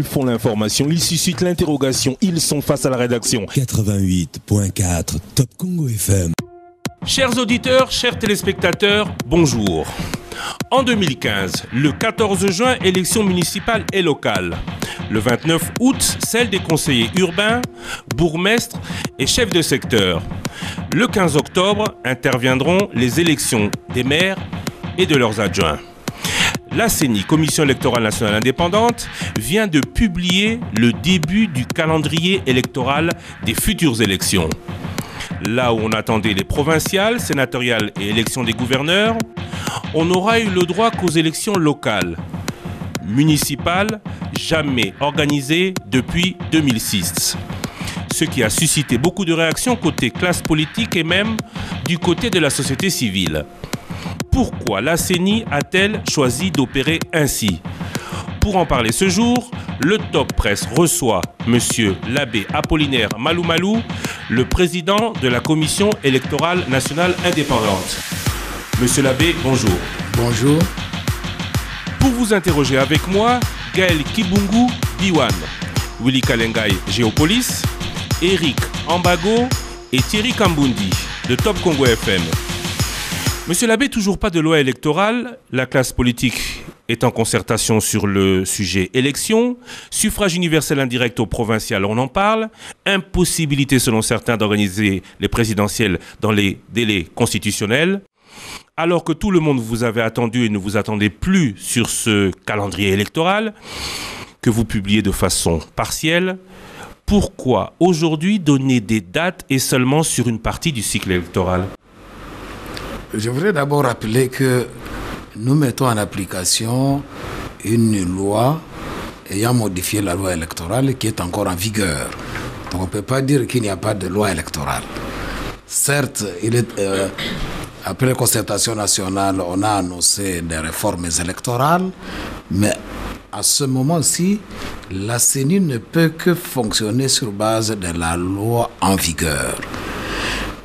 font l'information, ils suscitent l'interrogation, ils sont face à la rédaction. 88.4 Top Congo FM. Chers auditeurs, chers téléspectateurs, bonjour. En 2015, le 14 juin, élections municipales et locales. Le 29 août, celle des conseillers urbains, bourgmestres et chefs de secteur. Le 15 octobre, interviendront les élections des maires et de leurs adjoints. La CENI, Commission électorale nationale indépendante, vient de publier le début du calendrier électoral des futures élections. Là où on attendait les provinciales, sénatoriales et élections des gouverneurs, on n'aura eu le droit qu'aux élections locales. Municipales, jamais organisées depuis 2006. Ce qui a suscité beaucoup de réactions côté classe politique et même du côté de la société civile. Pourquoi la CENI a-t-elle choisi d'opérer ainsi? Pour en parler ce jour, le Top Presse reçoit Monsieur l'abbé Apollinaire Malou, le président de la Commission électorale nationale indépendante. Monsieur l'abbé, bonjour. Bonjour. Pour vous interroger avec moi, Gaël Kibungu Diwan, Willy Kalengai Géopolis, Eric Ambago et Thierry Kambundi de Top Congo FM. Monsieur l'abbé, toujours pas de loi électorale, la classe politique est en concertation sur le sujet élection, suffrage universel indirect au provincial, on en parle, impossibilité selon certains d'organiser les présidentielles dans les délais constitutionnels. Alors que tout le monde vous avait attendu et ne vous attendait plus sur ce calendrier électoral, que vous publiez de façon partielle, pourquoi aujourd'hui donner des dates et seulement sur une partie du cycle électoral ? Je voudrais d'abord rappeler que nous mettons en application une loi ayant modifié la loi électorale qui est encore en vigueur. Donc on ne peut pas dire qu'il n'y a pas de loi électorale. Certes, après la concertation nationale, on a annoncé des réformes électorales, mais à ce moment-ci, la CENI ne peut que fonctionner sur base de la loi en vigueur.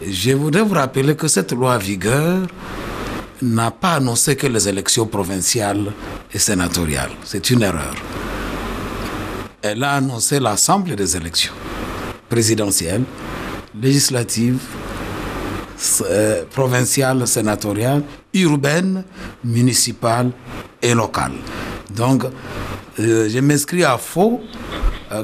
Je voudrais vous rappeler que cette loi en vigueur n'a pas annoncé que les élections provinciales et sénatoriales. C'est une erreur. Elle a annoncé l'ensemble des élections présidentielles, législatives, provinciales, sénatoriales, urbaines, municipales et locales. Donc, je m'inscris à faux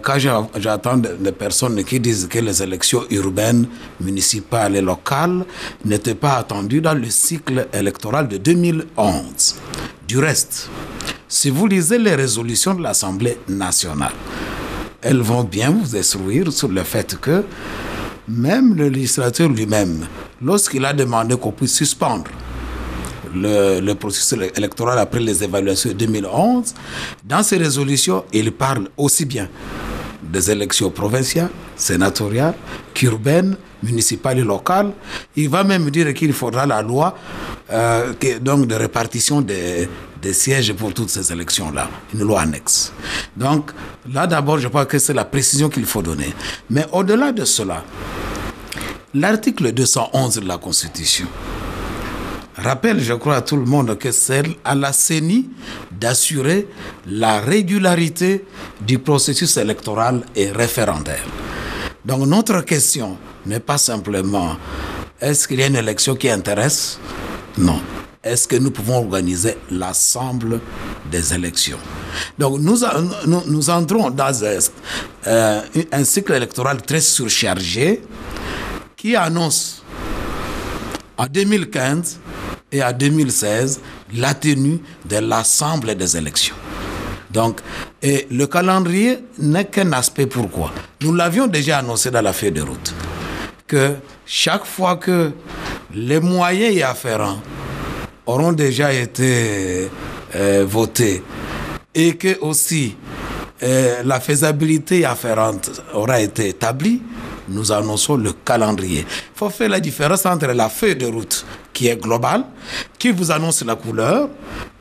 quand j'entends des personnes qui disent que les élections urbaines, municipales et locales n'étaient pas attendues dans le cycle électoral de 2011. Du reste, si vous lisez les résolutions de l'Assemblée nationale, elles vont bien vous instruire sur le fait que même le législateur lui-même, lorsqu'il a demandé qu'on puisse suspendre le processus électoral après les évaluations de 2011, dans ces résolutions, il parle aussi bien des élections provinciales, sénatoriales, qu'urbaines, municipales et locales. Il va même dire qu'il faudra la loi donc de répartition des sièges pour toutes ces élections-là, une loi annexe. Donc là d'abord, je crois que c'est la précision qu'il faut donner. Mais au-delà de cela, l'article 211 de la Constitution rappelle, je crois, à tout le monde que c'est à la CENI d'assurer la régularité du processus électoral et référendaire. Donc notre question n'est pas simplement est-ce qu'il y a une élection qui intéresse? Non. Est-ce que nous pouvons organiser l'ensemble des élections? Donc nous entrons dans un cycle électoral très surchargé qui annonce en 2015 et en 2016 la tenue de l'ensemble des élections. Donc, et le calendrier n'est qu'un aspect. Pourquoi? Nous l'avions déjà annoncé dans la feuille de route, que chaque fois que les moyens y afférents auront déjà été votés et que aussi la faisabilité afférente aura été établie, nous annonçons le calendrier. Il faut faire la différence entre la feuille de route qui est globale, qui vous annonce la couleur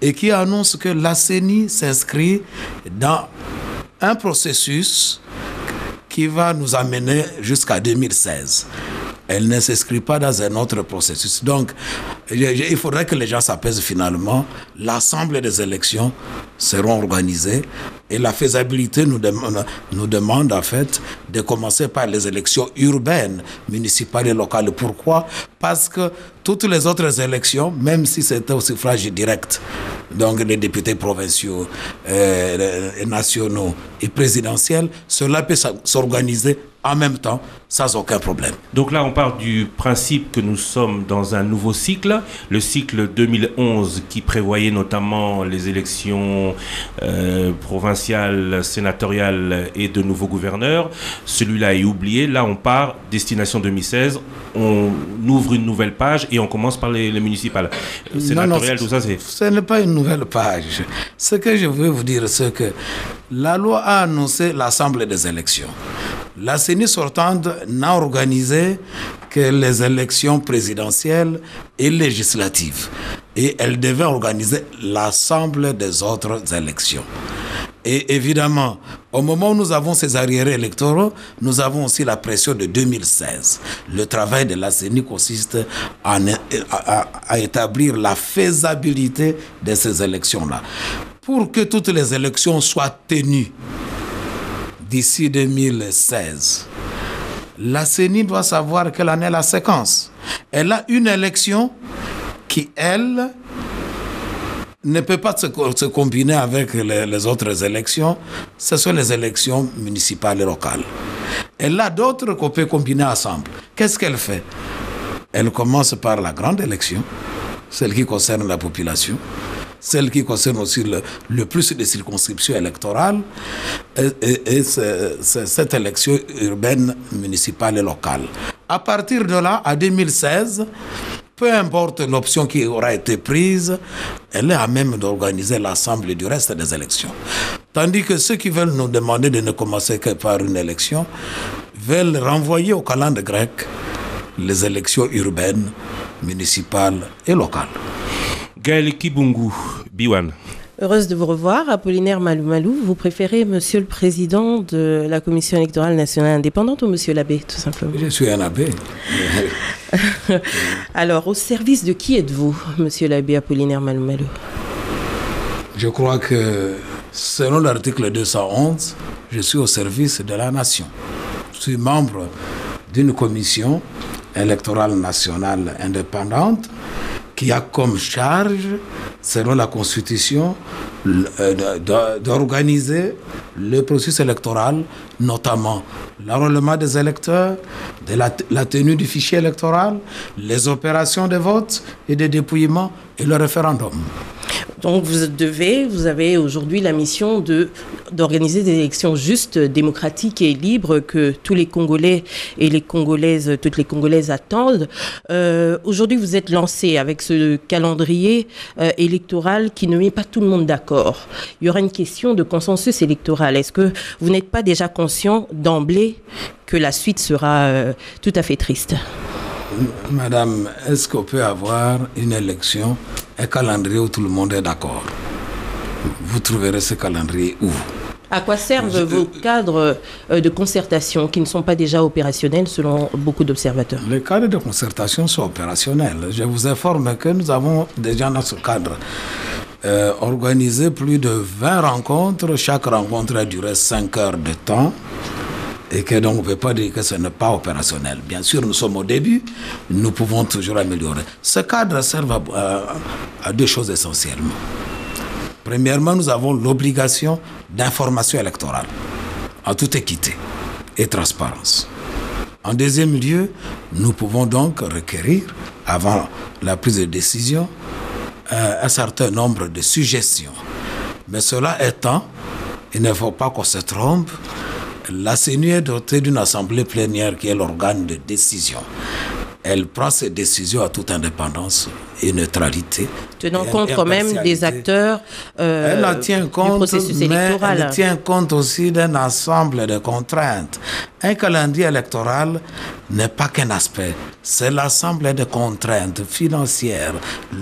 et qui annonce que la CENI s'inscrit dans un processus qui va nous amener jusqu'à 2016. Elle ne s'inscrit pas dans un autre processus. Donc, il faudrait que les gens s'apaisent finalement. L'ensemble des élections seront organisées et la faisabilité nous demande en fait de commencer par les élections urbaines, municipales et locales. Pourquoi? Parce que toutes les autres élections, même si c'était au suffrage direct, donc les députés provinciaux, nationaux et présidentiels, cela peut s'organiser en même temps, sans aucun problème. Donc là, on part du principe que nous sommes dans un nouveau cycle, le cycle 2011 qui prévoyait notamment les élections provinciales, sénatoriales et de nouveaux gouverneurs. Celui-là est oublié. Là, on part, destination 2016, on ouvre une nouvelle page et on commence par les municipales. Sénatoriales, tout ça, c'est... Ce n'est pas une nouvelle page. Ce que je veux vous dire, c'est que la loi a annoncé l'ensemble des élections. La CENI sortante n'a organisé que les élections présidentielles et législatives. Et elle devait organiser l'ensemble des autres élections. Et évidemment, au moment où nous avons ces arriérés électoraux, nous avons aussi la pression de 2016. Le travail de la CENI consiste à établir la faisabilité de ces élections-là. Pour que toutes les élections soient tenues d'ici 2016, la CENI doit savoir quelle en est la séquence. Elle a une élection qui, elle, ne peut pas se combiner avec les autres élections. Ce sont les élections municipales et locales. Elle a d'autres qu'on peut combiner ensemble. Qu'est-ce qu'elle fait? Elle commence par la grande élection, celle qui concerne la population, celle qui concerne aussi le plus de circonscriptions électorales, et cette élection urbaine, municipale et locale. À partir de là, en 2016, peu importe l'option qui aura été prise, elle est à même d'organiser l'ensemble du reste des élections. Tandis que ceux qui veulent nous demander de ne commencer que par une élection veulent renvoyer au calendrier grec les élections urbaines, municipales et locales. Gaël Kibungu, Biwan. Heureuse de vous revoir. Apollinaire Malou-Malou, vous préférez Monsieur le Président de la Commission électorale nationale indépendante ou Monsieur l'abbé, tout simplement? Je suis un abbé. Alors, au service de qui êtes-vous, Monsieur l'abbé Apollinaire Malou-Malou? Je crois que, selon l'article 211, je suis au service de la nation. Je suis membre d'une commission électorale nationale indépendante qui a comme charge, selon la Constitution, d'organiser le processus électoral, notamment l'enrôlement des électeurs, la tenue du fichier électoral, les opérations de vote et de dépouillement et le référendum. Donc vous avez aujourd'hui la mission d'organiser des élections justes, démocratiques et libres que tous les Congolais et les Congolaises, toutes les Congolaises attendent. Aujourd'hui, vous êtes lancé avec ce calendrier électoral qui ne met pas tout le monde d'accord. Il y aura une question de consensus électoral. Est-ce que vous n'êtes pas déjà conscient d'emblée que la suite sera tout à fait triste? Madame, est-ce qu'on peut avoir une élection, un calendrier où tout le monde est d'accord? Vous trouverez ce calendrier où? À quoi servent vos cadres de concertation qui ne sont pas déjà opérationnels selon beaucoup d'observateurs? Les cadres de concertation sont opérationnels. Je vous informe que nous avons déjà dans ce cadre organisé plus de 20 rencontres. Chaque rencontre a duré 5 heures de temps. Et que donc on ne peut pas dire que ce n'est pas opérationnel. Bien sûr, nous sommes au début, nous pouvons toujours améliorer. Ce cadre sert à deux choses essentiellement. Premièrement, nous avons l'obligation d'information électorale, en toute équité et transparence. En deuxième lieu, nous pouvons donc requérir, avant la prise de décision, un certain nombre de suggestions. Mais cela étant, il ne faut pas qu'on se trompe. La CENI est dotée d'une assemblée plénière qui est l'organe de décision. Elle prend ses décisions à toute indépendance et neutralité. Tenant compte quand même des acteurs elle en tient compte, du processus électoral. Elle tient compte aussi d'un ensemble de contraintes. Un calendrier électoral n'est pas qu'un aspect. C'est l'ensemble des contraintes financières,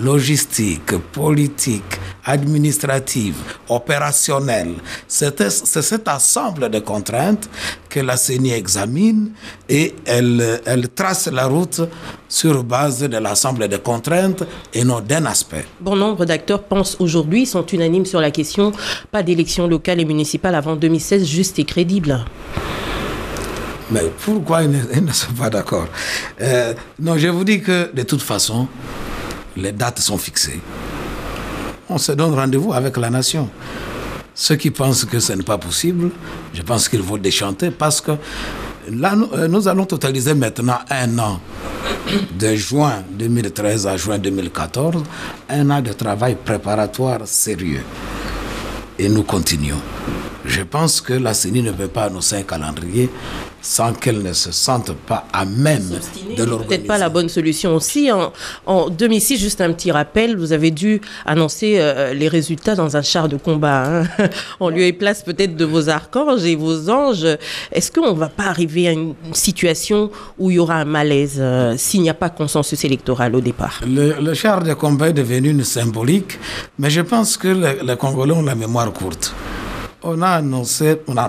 logistiques, politiques, administratives, opérationnelles. C'est cet ensemble de contraintes que la CENI examine et elle trace la route sur base de l'ensemble des contraintes et non d'un aspect. Bon nombre d'acteurs pensent aujourd'hui, sont unanimes sur la question, pas d'élections locales et municipales avant 2016 juste et crédible. Mais pourquoi ils ne sont pas d'accord? Non, je vous dis que de toute façon, les dates sont fixées. On se donne rendez-vous avec la nation. Ceux qui pensent que ce n'est pas possible, je pense qu'il faut déchanter parce que là, nous allons totaliser maintenant un an, de juin 2013 à juin 2014, un an de travail préparatoire sérieux. Et nous continuons. Je pense que la CENI ne peut pas annoncer un calendrier sans qu'elle ne se sente pas à même de l'organiser. Peut-être pas la bonne solution aussi. En 2006, juste un petit rappel, vous avez dû annoncer les résultats dans un char de combat, hein, en lieu et place peut-être de vos archanges et vos anges. Est-ce qu'on ne va pas arriver à une situation où il y aura un malaise s'il n'y a pas consensus électoral au départ? Le char de combat est devenu une symbolique, mais je pense que les Congolais ont la mémoire courte. On n'a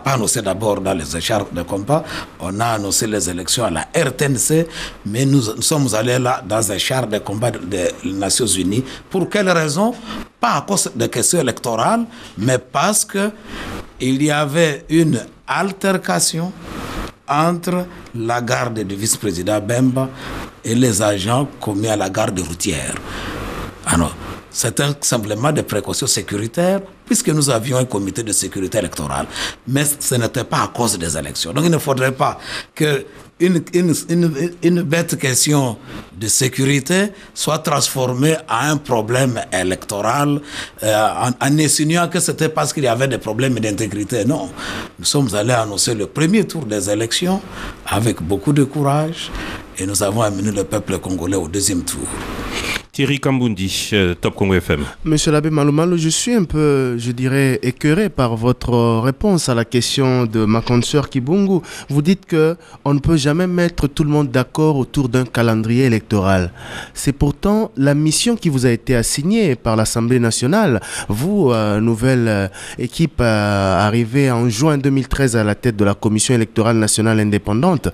pas annoncé d'abord dans les chars de combat, on a annoncé les élections à la RTNC, mais nous sommes allés là dans un char de combat des Nations Unies. Pour quelle raison? Pas à cause de questions électorales, mais parce qu'il y avait une altercation entre la garde du vice-président Bemba et les agents commis à la garde routière. Alors, c'est simplement des précautions sécuritaires, puisque nous avions un comité de sécurité électorale. Mais ce n'était pas à cause des élections. Donc il ne faudrait pas qu'une bête question de sécurité soit transformée en un problème électoral en insinuant que c'était parce qu'il y avait des problèmes d'intégrité. Non, nous sommes allés annoncer le premier tour des élections avec beaucoup de courage et nous avons amené le peuple congolais au deuxième tour. Thierry Kambundi, Top Congo FM. Monsieur l'abbé Malou, je suis un peu, je dirais, écœuré par votre réponse à la question de ma consoeur Kibungu. Vous dites qu'on ne peut jamais mettre tout le monde d'accord autour d'un calendrier électoral. C'est pourtant la mission qui vous a été assignée par l'Assemblée nationale. Vous, nouvelle équipe arrivée en juin 2013 à la tête de la Commission électorale nationale indépendante,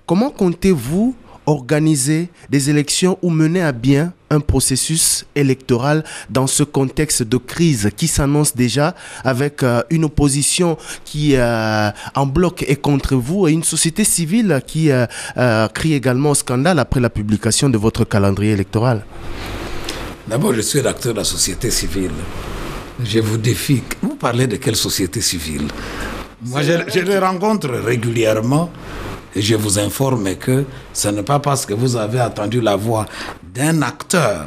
comment comptez-vous organiser des élections ou mener à bien un processus électoral dans ce contexte de crise qui s'annonce déjà avec une opposition qui en bloc est contre vous et une société civile qui crie également au scandale après la publication de votre calendrier électoral? D'abord, je suis l'acteur de la société civile. Je vous défie. Vous parlez de quelle société civile? Moi, je les rencontre régulièrement. Et je vous informe que ce n'est pas parce que vous avez entendu la voix d'un acteur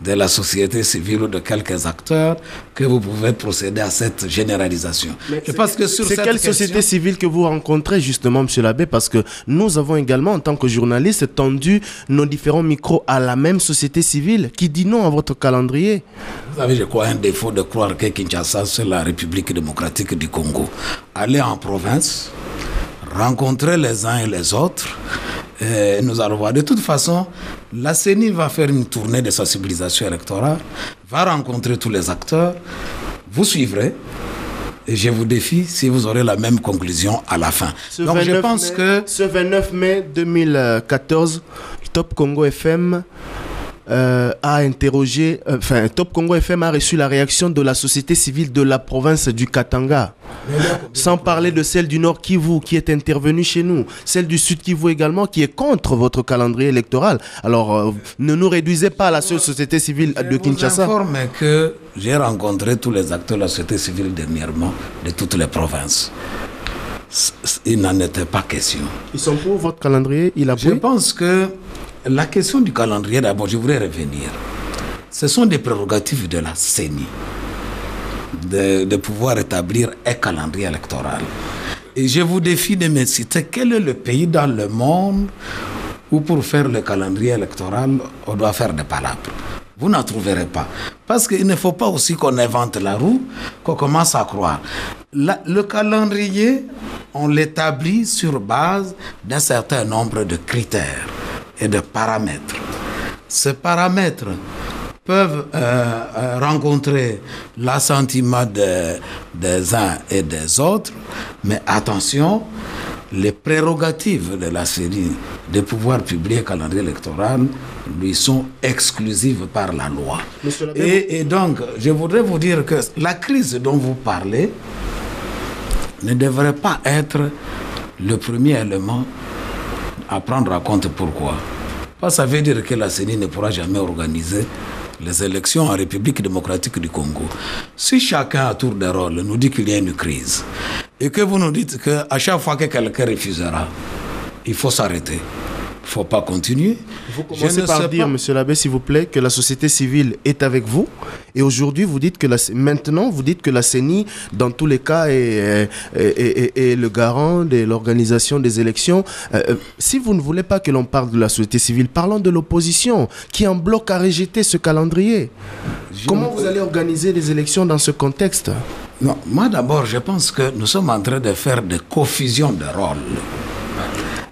de la société civile ou de quelques acteurs que vous pouvez procéder à cette généralisation. Je pense que c'est quelle société civile que vous rencontrez justement, monsieur l'abbé? Parce que nous avons également, en tant que journalistes, tendu nos différents micros à la même société civile qui dit non à votre calendrier. Vous avez, je crois, un défaut de croire que Kinshasa, c'est la République démocratique du Congo. Allez en province, rencontrer les uns et les autres, et nous allons voir. De toute façon, la CENI va faire une tournée de sensibilisation électorale, va rencontrer tous les acteurs, vous suivrez, et je vous défie si vous aurez la même conclusion à la fin. Donc je pense que... Ce 29 mai 2014, Top Congo FM a interrogé, Top Congo FM a reçu la réaction de la société civile de la province du Katanga. Sans parler de celle du Nord Kivu qui est intervenue chez nous, celle du Sud Kivu également qui est contre votre calendrier électoral. Alors ne nous réduisez pas à la seule société civile de Kinshasa. Je vous informe que j'ai rencontré tous les acteurs de la société civile dernièrement de toutes les provinces. Il n'en était pas question. Ils sont pour votre calendrier? Je pense que la question du calendrier, d'abord, je voudrais revenir. Ce sont des prérogatives de la CENI de pouvoir établir un calendrier électoral. Et je vous défie de me citer quel est le pays dans le monde où pour faire le calendrier électoral, on doit faire des palabres. Vous n'en trouverez pas. Parce qu'il ne faut pas aussi qu'on invente la roue, qu'on commence à croire. Le calendrier, on l'établit sur base d'un certain nombre de critères et de paramètres. Ces paramètres peuvent rencontrer l'assentiment des uns et des autres, mais attention, les prérogatives de la CENI de pouvoir publier un calendrier électoral lui sont exclusives par la loi. Et donc, je voudrais vous dire que la crise dont vous parlez ne devrait pas être le premier élément à prendre en compte. Pourquoi? Parce que ça veut dire que la CENI ne pourra jamais organiser les élections en République démocratique du Congo. Si chacun à tour de rôle nous dit qu'il y a une crise et que vous nous dites qu'à chaque fois que quelqu'un refusera, il faut s'arrêter, il ne faut pas continuer. Vous commencez par dire, monsieur l'abbé, s'il vous plaît, que la société civile est avec vous. Et aujourd'hui, vous dites que maintenant, vous dites que la CENI, dans tous les cas, est le garant de l'organisation des élections. Si vous ne voulez pas que l'on parle de la société civile, parlons de l'opposition, qui est en bloc à rejeter ce calendrier. Comment vous allez organiser les élections dans ce contexte? Non, moi d'abord, je pense que nous sommes en train de faire des confusions de rôles.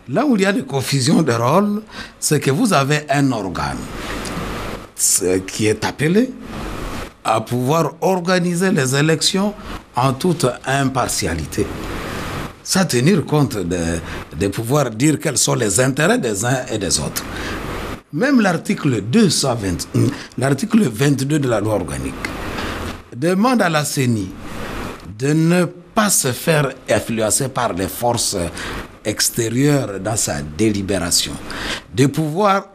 Là où il y a des confusions de rôles, c'est que vous avez un organe qui est appelé à pouvoir organiser les élections en toute impartialité. Ça tenir compte de pouvoir dire quels sont les intérêts des uns et des autres. Même l'article 22 de la loi organique demande à la CENI de ne pas se faire influencer par les forces extérieures dans sa délibération, de pouvoir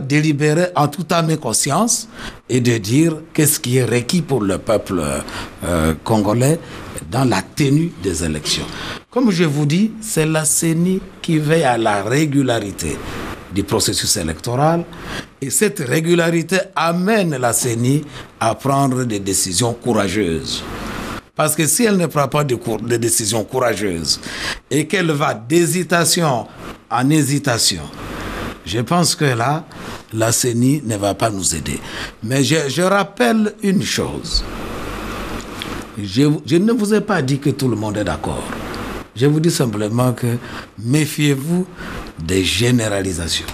délibérer en toute âme et conscience et de dire qu'est-ce qui est requis pour le peuple congolais dans la tenue des élections. Comme je vous dis, c'est la CENI qui veille à la régularité du processus électoral et cette régularité amène la CENI à prendre des décisions courageuses. Parce que si elle ne prend pas de décisions courageuses et qu'elle va d'hésitation en hésitation, je pense que là, la CENI ne va pas nous aider. Mais je rappelle une chose. Je ne vous ai pas dit que tout le monde est d'accord. Je vous dis simplement que méfiez-vous des généralisations.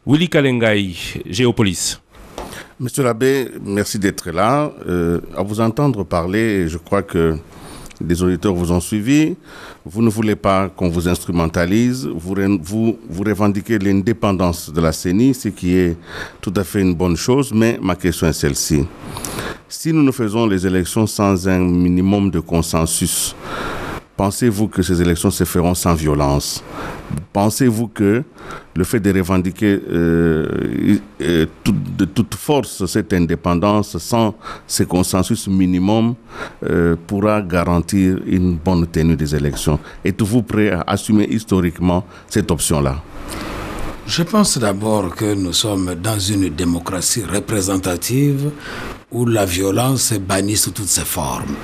Willy Kalengai, Géopolis. Monsieur l'abbé, merci d'être là. À vous entendre parler, je crois que des auditeurs vous ont suivi. Vous ne voulez pas qu'on vous instrumentalise. Vous revendiquez l'indépendance de la CENI, ce qui est tout à fait une bonne chose. Mais ma question est celle-ci. Si nous ne faisons les élections sans un minimum de consensus, pensez-vous que ces élections se feront sans violence? Pensez-vous que le fait de revendiquer de toute force cette indépendance sans ce consensus minimum pourra garantir une bonne tenue des élections? Êtes-vous prêt à assumer historiquement cette option-là? Je pense d'abord que nous sommes dans une démocratie représentative où la violence est bannie sous toutes ses formes.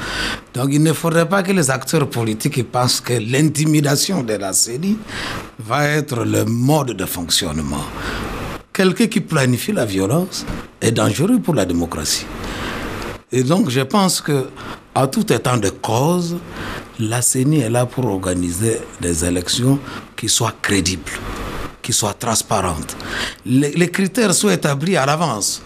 Donc il ne faudrait pas que les acteurs politiques pensent que l'intimidation de la CENI va être le mode de fonctionnement. Quelqu'un qui planifie la violence est dangereux pour la démocratie. Et donc je pense qu'à tout état de cause, la CENI est là pour organiser des élections qui soient crédibles, qui soient transparentes. Les critères sont établis à l'avance.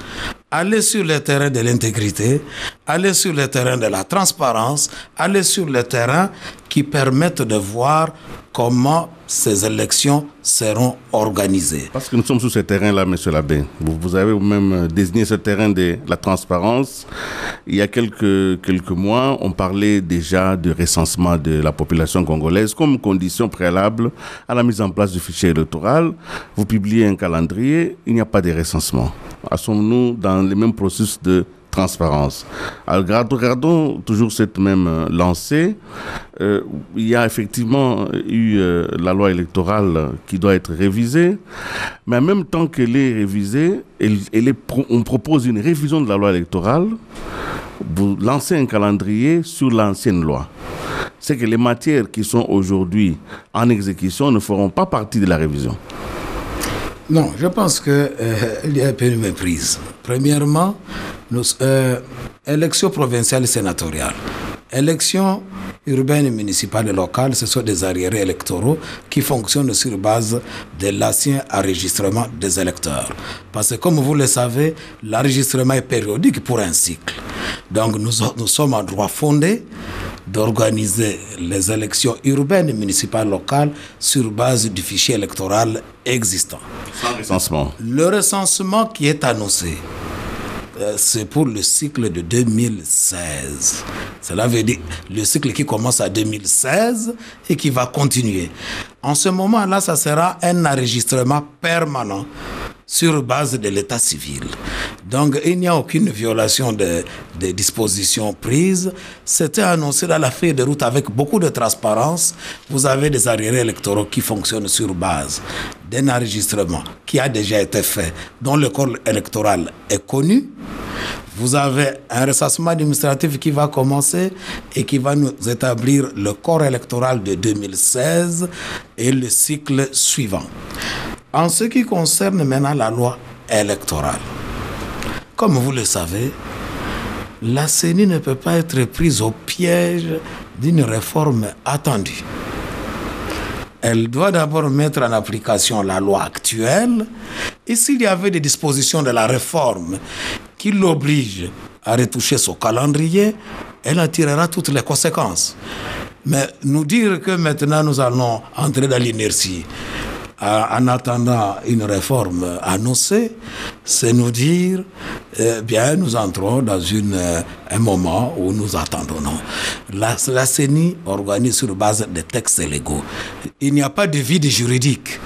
Aller sur le terrain de l'intégrité, aller sur le terrain de la transparence, aller sur le terrain qui permettent de voir comment ces élections seront organisées. Parce que nous sommes sur ce terrain-là, monsieur l'abbé. Vous avez vous-même désigné ce terrain de la transparence. Il y a quelques mois, on parlait déjà du recensement de la population congolaise comme condition préalable à la mise en place du fichier électoral. Vous publiez un calendrier, il n'y a pas de recensement. Sommes-nous dans le même processus de transparence? Alors, regardons toujours cette même lancée. Il y a effectivement eu la loi électorale qui doit être révisée, mais en même temps qu'elle est révisée, on propose une révision de la loi électorale. Vous lancez un calendrier sur l'ancienne loi. C'est que les matières qui sont aujourd'hui en exécution ne feront pas partie de la révision. Non, je pense qu'il y a un peu de méprise. Premièrement, élections provinciales et sénatoriales. Élections urbaines, municipales et locales, ce sont des arriérés électoraux qui fonctionnent sur base de l'ancien enregistrement des électeurs. Parce que comme vous le savez, l'enregistrement est périodique pour un cycle. Donc nous sommes en droit fondé d'organiser les élections urbaines, municipales, locales sur base du fichier électoral existant. Sans recensement. Le recensement qui est annoncé, c'est pour le cycle de 2016. Cela veut dire le cycle qui commence à 2016 et qui va continuer. En ce moment-là, ça sera un enregistrement permanent sur base de l'état civil. Donc, il n'y a aucune violation des dispositions prises. C'était annoncé dans la feuille de route avec beaucoup de transparence. Vous avez des arriérés électoraux qui fonctionnent sur base d'un enregistrement qui a déjà été fait, dont le corps électoral est connu. Vous avez un recensement administratif qui va commencer et qui va nous établir le corps électoral de 2016 et le cycle suivant. En ce qui concerne maintenant la loi électorale, comme vous le savez, la CENI ne peut pas être prise au piège d'une réforme attendue. Elle doit d'abord mettre en application la loi actuelle et s'il y avait des dispositions de la réforme qui l'obligent à retoucher son calendrier, elle en tirera toutes les conséquences. Mais nous dire que maintenant nous allons entrer dans l'inertie en attendant une réforme annoncée, c'est nous dire, bien, nous entrons dans un moment où nous attendons. La CENI organise sur base des textes légaux. Il n'y a pas de vide juridique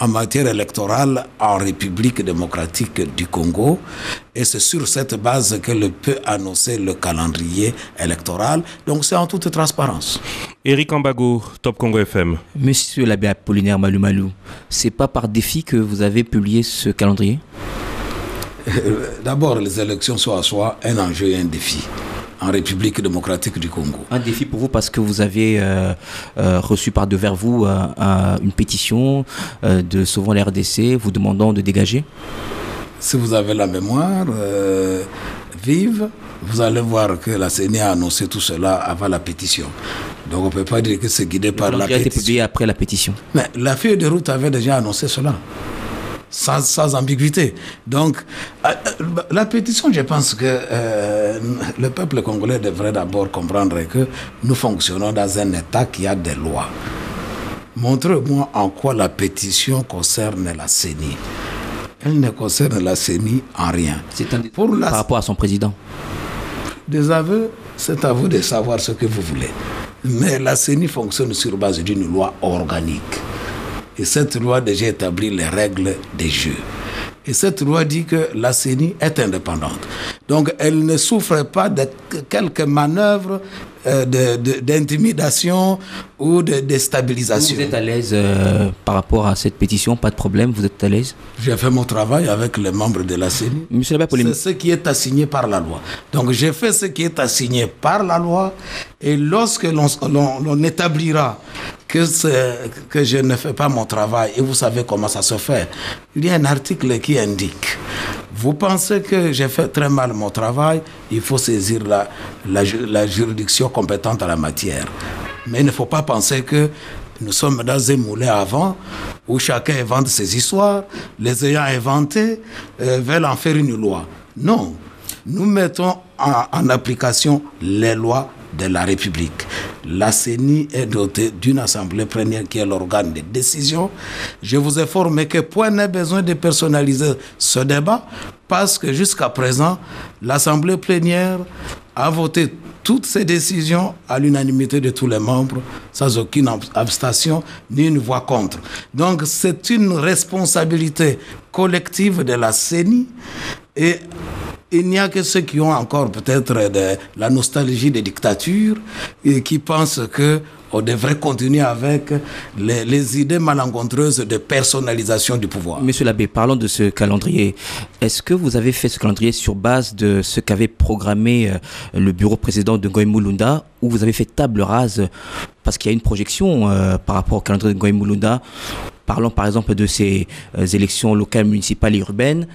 en matière électorale en République démocratique du Congo et c'est sur cette base qu'elle peut annoncer le calendrier électoral. Donc c'est en toute transparence. Eric Ambago, Top Congo FM. Monsieur l'abbé Apollinaire Malumalou, c'est pas par défi que vous avez publié ce calendrier? D'abord, les élections sont à soi un enjeu et un défi en République démocratique du Congo. Un défi pour vous parce que vous avez reçu par devers vous une pétition de Sauvons la RDC vous demandant de dégager? Si vous avez la mémoire vive, vous allez voir que la CENI a annoncé tout cela avant la pétition. Donc on ne peut pas dire que c'est guidé par la pétition. A été publié après la pétition. Mais la feuille de route avait déjà annoncé cela. Sans ambiguïté. Donc, la pétition, je pense que le peuple congolais devrait d'abord comprendre que nous fonctionnons dans un État qui a des lois. Montrez-moi en quoi la pétition concerne la CENI. Elle ne concerne la CENI en rien. C'est un par rapport à son président. Des aveux, c'est à vous de savoir ce que vous voulez. Mais la CENI fonctionne sur base d'une loi organique. Et cette loi déjà établit les règles des jeux. Et cette loi dit que la CENI est indépendante. Donc elle ne souffre pas de quelques manœuvres d'intimidation ou de déstabilisation. Vous êtes à l'aise par rapport à cette pétition, pas de problème, vous êtes à l'aise? J'ai fait mon travail avec les membres de la CENI. C'est ce qui est assigné par la loi. Donc j'ai fait ce qui est assigné par la loi et lorsque l'on établira que je ne fais pas mon travail, et vous savez comment ça se fait, il y a un article qui indique: vous pensez que j'ai fait très mal mon travail, il faut saisir la juridiction compétente en la matière. Mais il ne faut pas penser que nous sommes dans un moulin à vent où chacun invente ses histoires, les ayants inventés veulent en faire une loi. Non, nous mettons en application les lois de la République. La CENI est dotée d'une assemblée plénière qui est l'organe de décision. Je vous informe que point n'est besoin de personnaliser ce débat parce que jusqu'à présent, l'assemblée plénière a voté toutes ces décisions à l'unanimité de tous les membres, sans aucune abstention ni une voix contre. Donc c'est une responsabilité collective de la CENI et il n'y a que ceux qui ont encore peut-être la nostalgie des dictatures et qui pensent qu'on devrait continuer avec les idées malencontreuses de personnalisation du pouvoir. Monsieur l'abbé, parlons de ce calendrier. Est-ce que vous avez fait ce calendrier sur base de ce qu'avait programmé le bureau précédent de Ngoï Mulunda, ou vous avez fait table rase parce qu'il y a une projection par rapport au calendrier de Ngoï Mulunda? Parlons par exemple de ces élections locales, municipales et urbaines.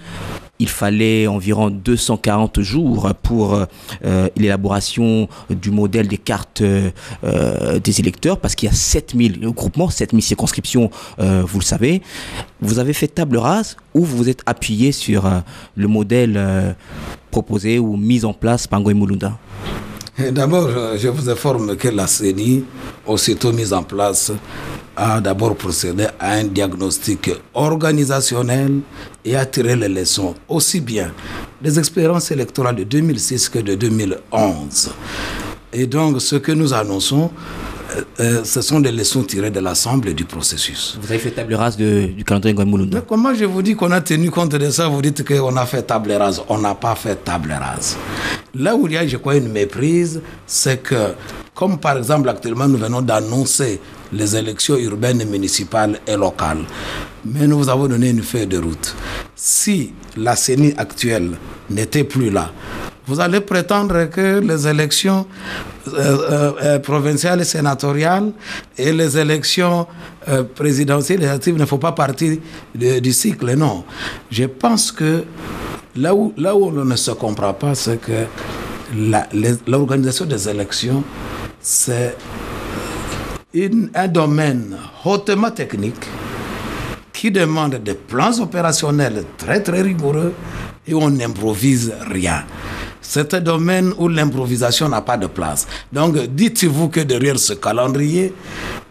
il fallait environ 240 jours pour l'élaboration du modèle des cartes des électeurs, parce qu'il y a 7000 groupements, 7000 circonscriptions, vous le savez. Vous avez fait table rase ou vous vous êtes appuyé sur le modèle proposé ou mis en place par Ngoï Mulunda? D'abord, je vous informe que la CENI, aussitôt mise en place, a d'abord procédé à un diagnostic organisationnel et a tiré les leçons aussi bien des expériences électorales de 2006 que de 2011. Et donc, ce que nous annonçons, ce sont des leçons tirées de l'ensemble du processus. Vous avez fait table rase du calendrier Ngoï Mulunda? Comment je vous dis qu'on a tenu compte de ça? Vous dites qu'on a fait table rase. On n'a pas fait table rase. Là où il y a, je crois, une méprise, c'est que, comme par exemple actuellement nous venons d'annoncer les élections urbaines, municipales et locales, mais nous vous avons donné une feuille de route. Si la CENI actuelle n'était plus là, vous allez prétendre que les élections provinciales et sénatoriales et les élections présidentielles et législatives ne font pas partie du cycle. Non. Je pense que là où on ne se comprend pas, c'est que l'organisation des élections, c'est un domaine hautement technique qui demande des plans opérationnels très très rigoureux et on n'improvise rien. C'est un domaine où l'improvisation n'a pas de place. Donc, dites-vous que derrière ce calendrier,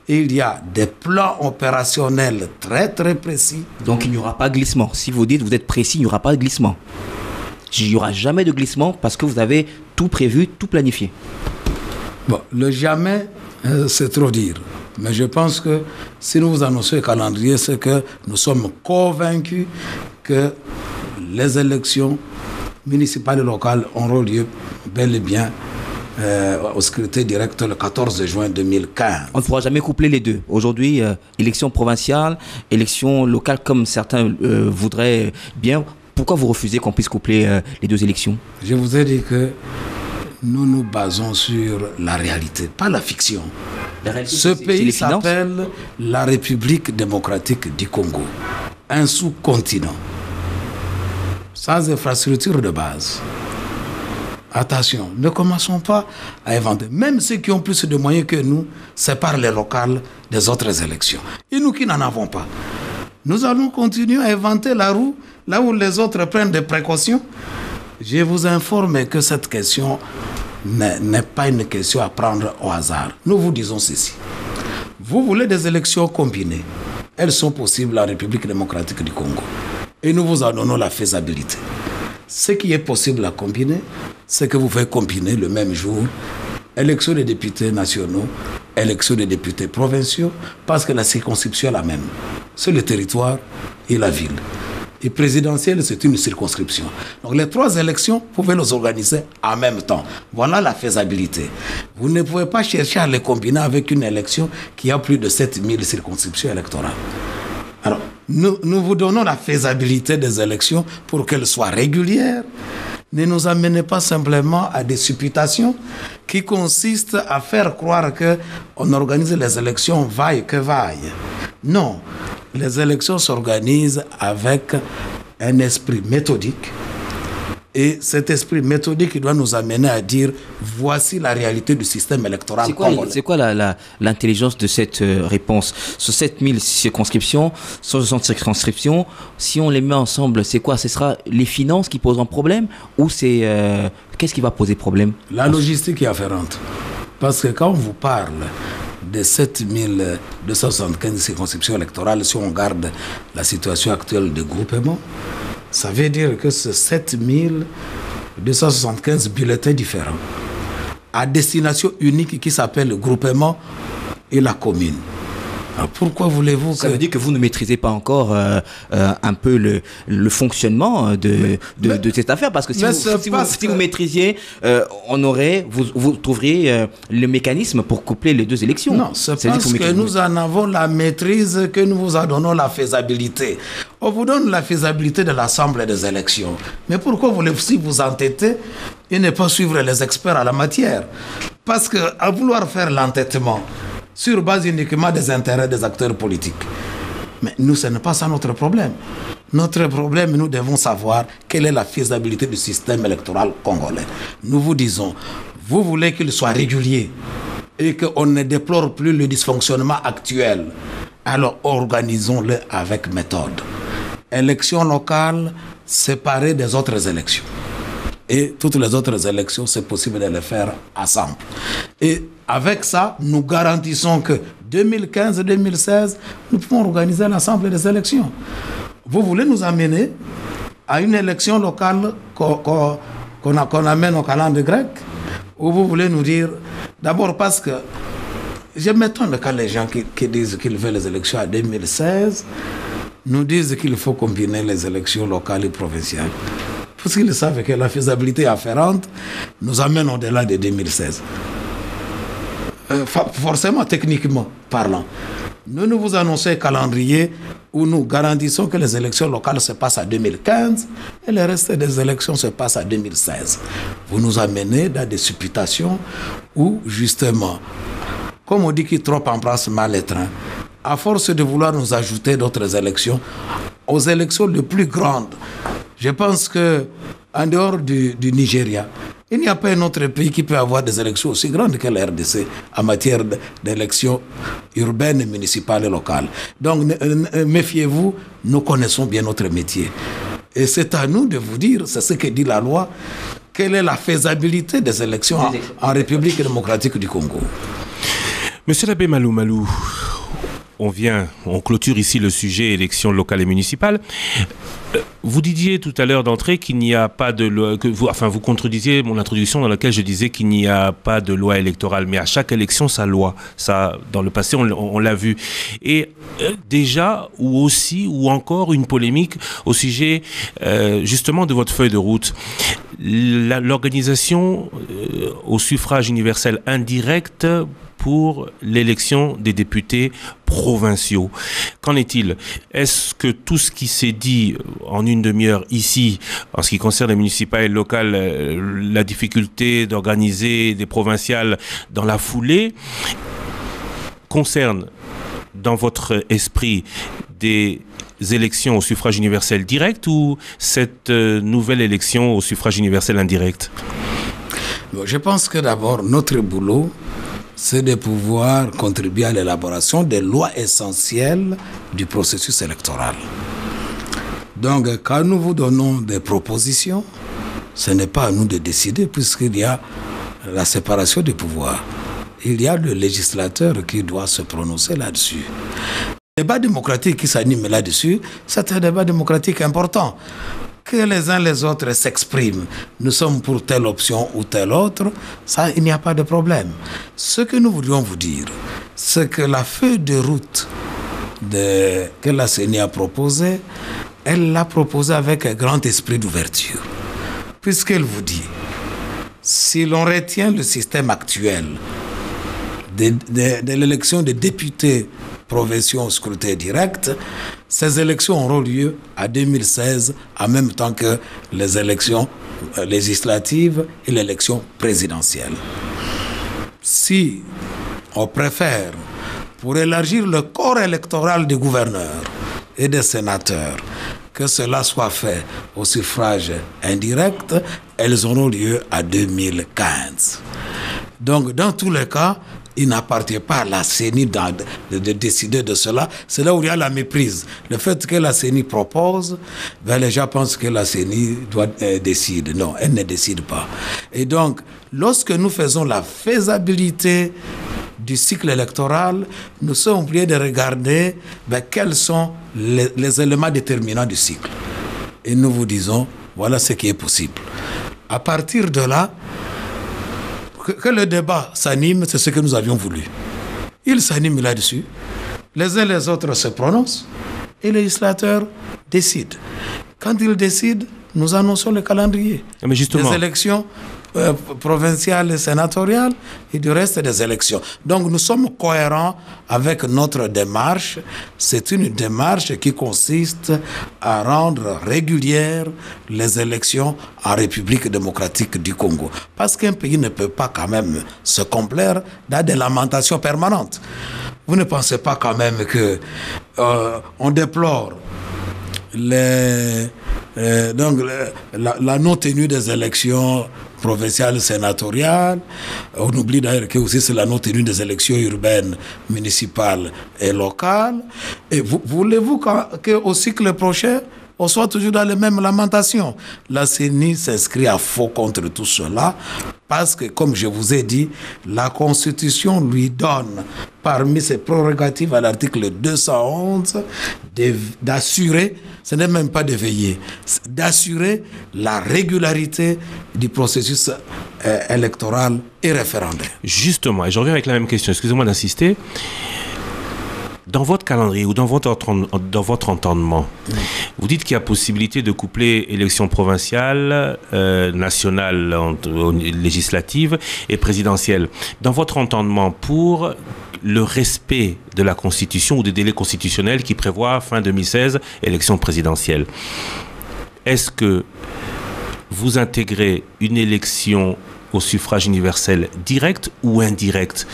il y a des plans opérationnels très très précis. Donc, il n'y aura pas de glissement. Si vous dites, vous êtes précis, il n'y aura pas de glissement. Il n'y aura jamais de glissement parce que vous avez tout prévu, tout planifié. Bon, le jamais, c'est trop dire. Mais je pense que si nous vous annonçons le calendrier, c'est que nous sommes convaincus que les élections municipales et locales auront lieu bel et bien au scrutin direct le 14 juin 2015. On ne pourra jamais coupler les deux. Aujourd'hui, élection provinciale, élection locale, comme certains voudraient bien. Pourquoi vous refusez qu'on puisse coupler les deux élections? Je vous ai dit que nous nous basons sur la réalité, pas la fiction. Ce pays s'appelle la République démocratique du Congo, un sous-continent, sans infrastructure de base. Attention, ne commençons pas à inventer. Même ceux qui ont plus de moyens que nous séparent les locales des autres élections. Et nous qui n'en avons pas, nous allons continuer à inventer la roue là où les autres prennent des précautions. Je vous informe que cette question n'est pas une question à prendre au hasard. Nous vous disons ceci. Vous voulez des élections combinées. Elles sont possibles en République démocratique du Congo. Et nous vous en donnons la faisabilité. Ce qui est possible à combiner, c'est que vous pouvez combiner le même jour élection des députés nationaux, élection des députés provinciaux, parce que la circonscription est la même. C'est le territoire et la ville. Et présidentielle, c'est une circonscription. Donc les trois élections, vous pouvez les organiser en même temps. Voilà la faisabilité. Vous ne pouvez pas chercher à les combiner avec une élection qui a plus de 7000 circonscriptions électorales. Alors, nous vous donnons la faisabilité des élections pour qu'elles soient régulières. Ne nous amenez pas simplement à des supputations qui consistent à faire croire qu'on organise les élections vaille que vaille. Non, les élections s'organisent avec un esprit méthodique. Et cet esprit méthodique doit nous amener à dire voici la réalité du système électoral congolais. C'est quoi l'intelligence de cette réponse? Sur 7000 circonscriptions, 160 circonscriptions, si on les met ensemble, c'est quoi? Ce sera les finances qui poseront problème ou c'est qu'est-ce qui va poser problème? La logistique est afférente. Parce que quand on vous parle de 7275 circonscriptions électorales, si on garde la situation actuelle de groupement, ça veut dire que c'est 7275 bulletins différents à destination unique qui s'appelle le groupement et la commune. Alors pourquoi voulez-vous Ça veut dire que vous ne maîtrisez pas encore un peu le fonctionnement de cette affaire, parce que si vous maîtrisiez, vous trouveriez le mécanisme pour coupler les deux élections. Non, c'est parce que nous en avons la maîtrise que nous vous en donnons la faisabilité. On vous donne la faisabilité de l'ensemble des élections. Mais pourquoi voulez-vous vous entêter et ne pas suivre les experts à la matière? Parce qu'à vouloir faire l'entêtement sur base uniquement des intérêts des acteurs politiques. Mais nous, ce n'est pas ça notre problème. Notre problème, nous devons savoir quelle est la faisabilité du système électoral congolais. Nous vous disons, vous voulez qu'il soit régulier et qu'on ne déplore plus le dysfonctionnement actuel. Alors organisons-le avec méthode. Élections locales séparées des autres élections. Et toutes les autres élections, c'est possible de les faire ensemble. Et avec ça, nous garantissons que 2015-2016, nous pouvons organiser l'ensemble des élections. Vous voulez nous amener à une élection locale qu'on amène au calendrier grec? Ou vous voulez nous dire, d'abord parce que je m'étonne quand les gens qui disent qu'ils veulent les élections à 2016 nous disent qu'il faut combiner les élections locales et provinciales. Parce qu'ils savent que la faisabilité afférente nous amène au-delà de 2016. Forcément, techniquement parlant. Nous vous annonçons un calendrier où nous garantissons que les élections locales se passent à 2015 et le reste des élections se passe à 2016. Vous nous amenez dans des supputations où, justement, comme on dit qui trop embrasse mal les trains, à force de vouloir nous ajouter d'autres élections, aux élections les plus grandes, je pense qu'en dehors du Nigeria, il n'y a pas un autre pays qui peut avoir des élections aussi grandes que la RDC en matière d'élections urbaines, municipales et locales. Donc, méfiez-vous, nous connaissons bien notre métier. Et c'est à nous de vous dire, c'est ce que dit la loi, quelle est la faisabilité des élections en République démocratique du Congo. Monsieur l'abbé Malou Malou, on clôture ici le sujet élections locales et municipales. Vous disiez tout à l'heure d'entrée qu'il n'y a pas de loi, vous contredisiez mon introduction dans laquelle je disais qu'il n'y a pas de loi électorale, mais à chaque élection sa loi. Ça, dans le passé, on l'a vu. Et déjà, ou encore une polémique au sujet justement de votre feuille de route. L'organisation au suffrage universel indirect pour l'élection des députés provinciaux. Qu'en est-il? Est-ce que tout ce qui s'est dit en une demi-heure ici, en ce qui concerne les municipales et locales, la difficulté d'organiser des provinciales dans la foulée, concerne dans votre esprit des élections au suffrage universel direct ou cette nouvelle élection au suffrage universel indirect? Je pense que d'abord, notre boulot, c'est de pouvoir contribuer à l'élaboration des lois essentielles du processus électoral. Donc, quand nous vous donnons des propositions, ce n'est pas à nous de décider puisqu'il y a la séparation des pouvoirs. Il y a le législateur qui doit se prononcer là-dessus. Le débat démocratique qui s'anime là-dessus, c'est un débat démocratique important. Que les uns les autres s'expriment, nous sommes pour telle option ou telle autre, ça, il n'y a pas de problème. Ce que nous voudrions vous dire, c'est que la feuille de route que la CENI a proposée, elle l'a proposée avec un grand esprit d'ouverture. Puisqu'elle vous dit, si l'on retient le système actuel de l'élection des députés provinciaux au scrutin direct, ces élections auront lieu à 2016 en même temps que les élections législatives et l'élection présidentielle. Si on préfère, pour élargir le corps électoral des gouverneurs et des sénateurs, que cela soit fait au suffrage indirect, elles auront lieu à 2015. Donc, dans tous les cas, il n'appartient pas à la CENI de décider de cela. C'est là où il y a la méprise. Le fait que la CENI propose, les gens pensent que la CENI décide. Non, elle ne décide pas. Et donc, lorsque nous faisons la faisabilité du cycle électoral, nous sommes obligés de regarder quels sont les éléments déterminants du cycle. Et nous vous disons, voilà ce qui est possible. À partir de là, que le débat s'anime, c'est ce que nous avions voulu. Il s'anime là-dessus. Les uns les autres se prononcent et les législateurs décident. Quand ils décident, nous annonçons le calendrier. Mais justement, des élections provinciales et sénatoriales et du reste des élections. Donc nous sommes cohérents avec notre démarche. C'est une démarche qui consiste à rendre régulières les élections en République démocratique du Congo. Parce qu'un pays ne peut pas quand même se complaire dans des lamentations permanentes. Vous ne pensez pas quand même que on déplore la non-tenue des élections provinciales sénatoriales. On oublie d'ailleurs que aussi c'est la non-tenue des élections urbaines, municipales et locales. Et voulez-vous qu'au cycle prochain, on soit toujours dans les mêmes lamentations? La CENI s'inscrit à faux contre tout cela parce que, comme je vous ai dit, la Constitution lui donne, parmi ses prérogatives à l'article 211, d'assurer, ce n'est même pas de veiller, d'assurer la régularité du processus électoral et référendaire. Justement, et je reviens avec la même question, excusez-moi d'insister. Dans votre calendrier ou dans votre entendement, vous dites qu'il y a possibilité de coupler élections provinciales, nationales, législatives et présidentielles. Dans votre entendement, pour le respect de la Constitution ou des délais constitutionnels qui prévoient fin 2016, élection présidentielle, est-ce que vous intégrez une élection au suffrage universel direct ou indirect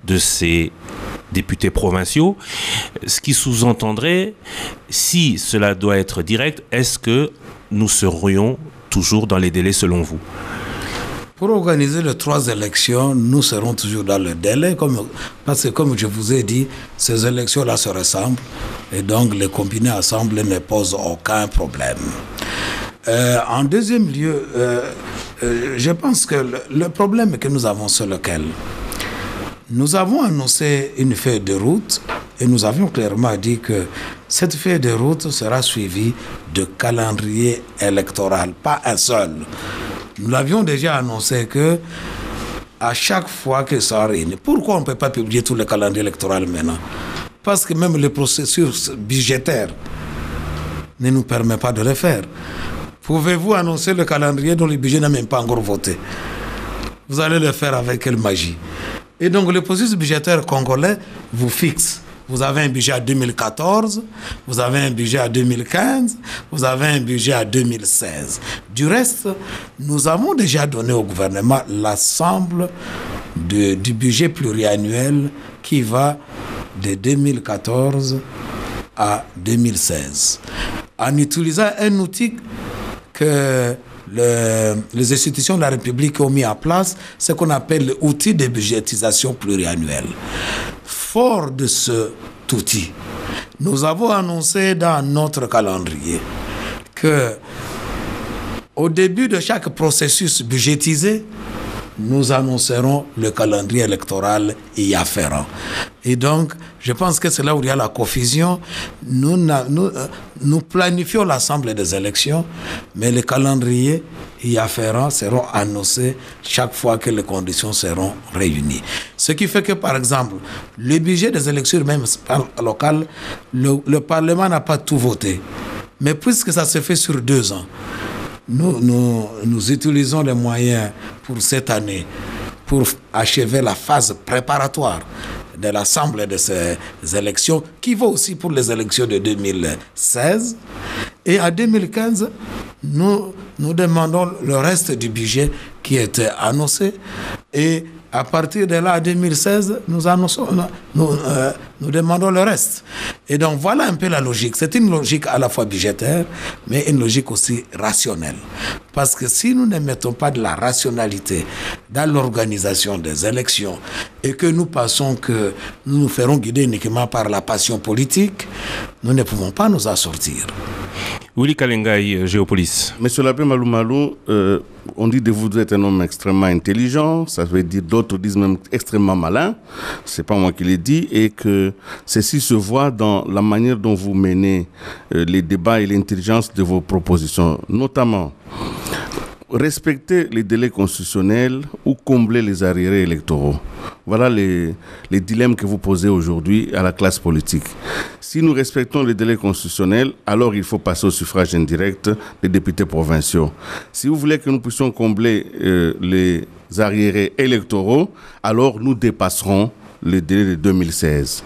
de ces députés provinciaux, ce qui sous-entendrait, si cela doit être direct, est-ce que nous serions toujours dans les délais selon vous? Pour organiser les 3 élections, nous serons toujours dans le délai, parce que comme je vous ai dit, ces élections-là se ressemblent, et donc les combiner ensemble ne pose aucun problème. En deuxième lieu, je pense que le problème que nous avons sur lequel nous avons annoncé une feuille de route et nous avions clairement dit que cette feuille de route sera suivie de calendrier électoral, pas un seul. Nous l'avions déjà annoncé que à chaque fois que ça réunit, pourquoi on ne peut pas publier tout le calendrier électoral maintenant? Parce que même le processus budgétaire ne nous permet pas de le faire. Pouvez-vous annoncer le calendrier dont le budget n'a même pas encore voté? Vous allez le faire avec quelle magie? Et donc le processus budgétaire congolais vous fixe. Vous avez un budget à 2014, vous avez un budget à 2015, vous avez un budget à 2016. Du reste, nous avons déjà donné au gouvernement l'ensemble du budget pluriannuel qui va de 2014 à 2016. En utilisant un outil que les institutions de la République ont mis en place, ce qu'on appelle l'outil de budgétisation pluriannuelle. Fort de cet outil, nous avons annoncé dans notre calendrier que au début de chaque processus budgétisé, nous annoncerons le calendrier électoral y afférent. Et donc, je pense que c'est là où il y a la confusion. Nous planifions l'ensemble des élections, mais les calendriers y afférents seront annoncés chaque fois que les conditions seront réunies. Ce qui fait que, par exemple, le budget des élections même locales, le Parlement n'a pas tout voté. Mais puisque ça se fait sur 2 ans, nous utilisons les moyens pour cette année pour achever la phase préparatoire de l'ensemble de ces élections, qui vaut aussi pour les élections de 2016. Et en 2015, nous demandons le reste du budget qui était annoncé. Et à partir de là, en 2016, nous demandons le reste. Et donc, voilà un peu la logique. C'est une logique à la fois budgétaire, mais une logique aussi rationnelle. Parce que si nous ne mettons pas de la rationalité dans l'organisation des élections et que nous pensons que nous nous ferons guider uniquement par la passion politique, nous ne pouvons pas nous en sortir. Willy Kalengai, Géopolis. Monsieur l'abbé Malou Malou, on dit de vous être un homme extrêmement intelligent, ça veut dire d'autres disent même extrêmement malin, c'est pas moi qui l'ai dit, et que ceci se voit dans la manière dont vous menez les débats et l'intelligence de vos propositions, notamment respecter les délais constitutionnels ou combler les arriérés électoraux. Voilà les dilemmes que vous posez aujourd'hui à la classe politique. Si nous respectons les délais constitutionnels, alors il faut passer au suffrage indirect des députés provinciaux. Si vous voulez que nous puissions combler les arriérés électoraux, alors nous dépasserons le délai de 2016.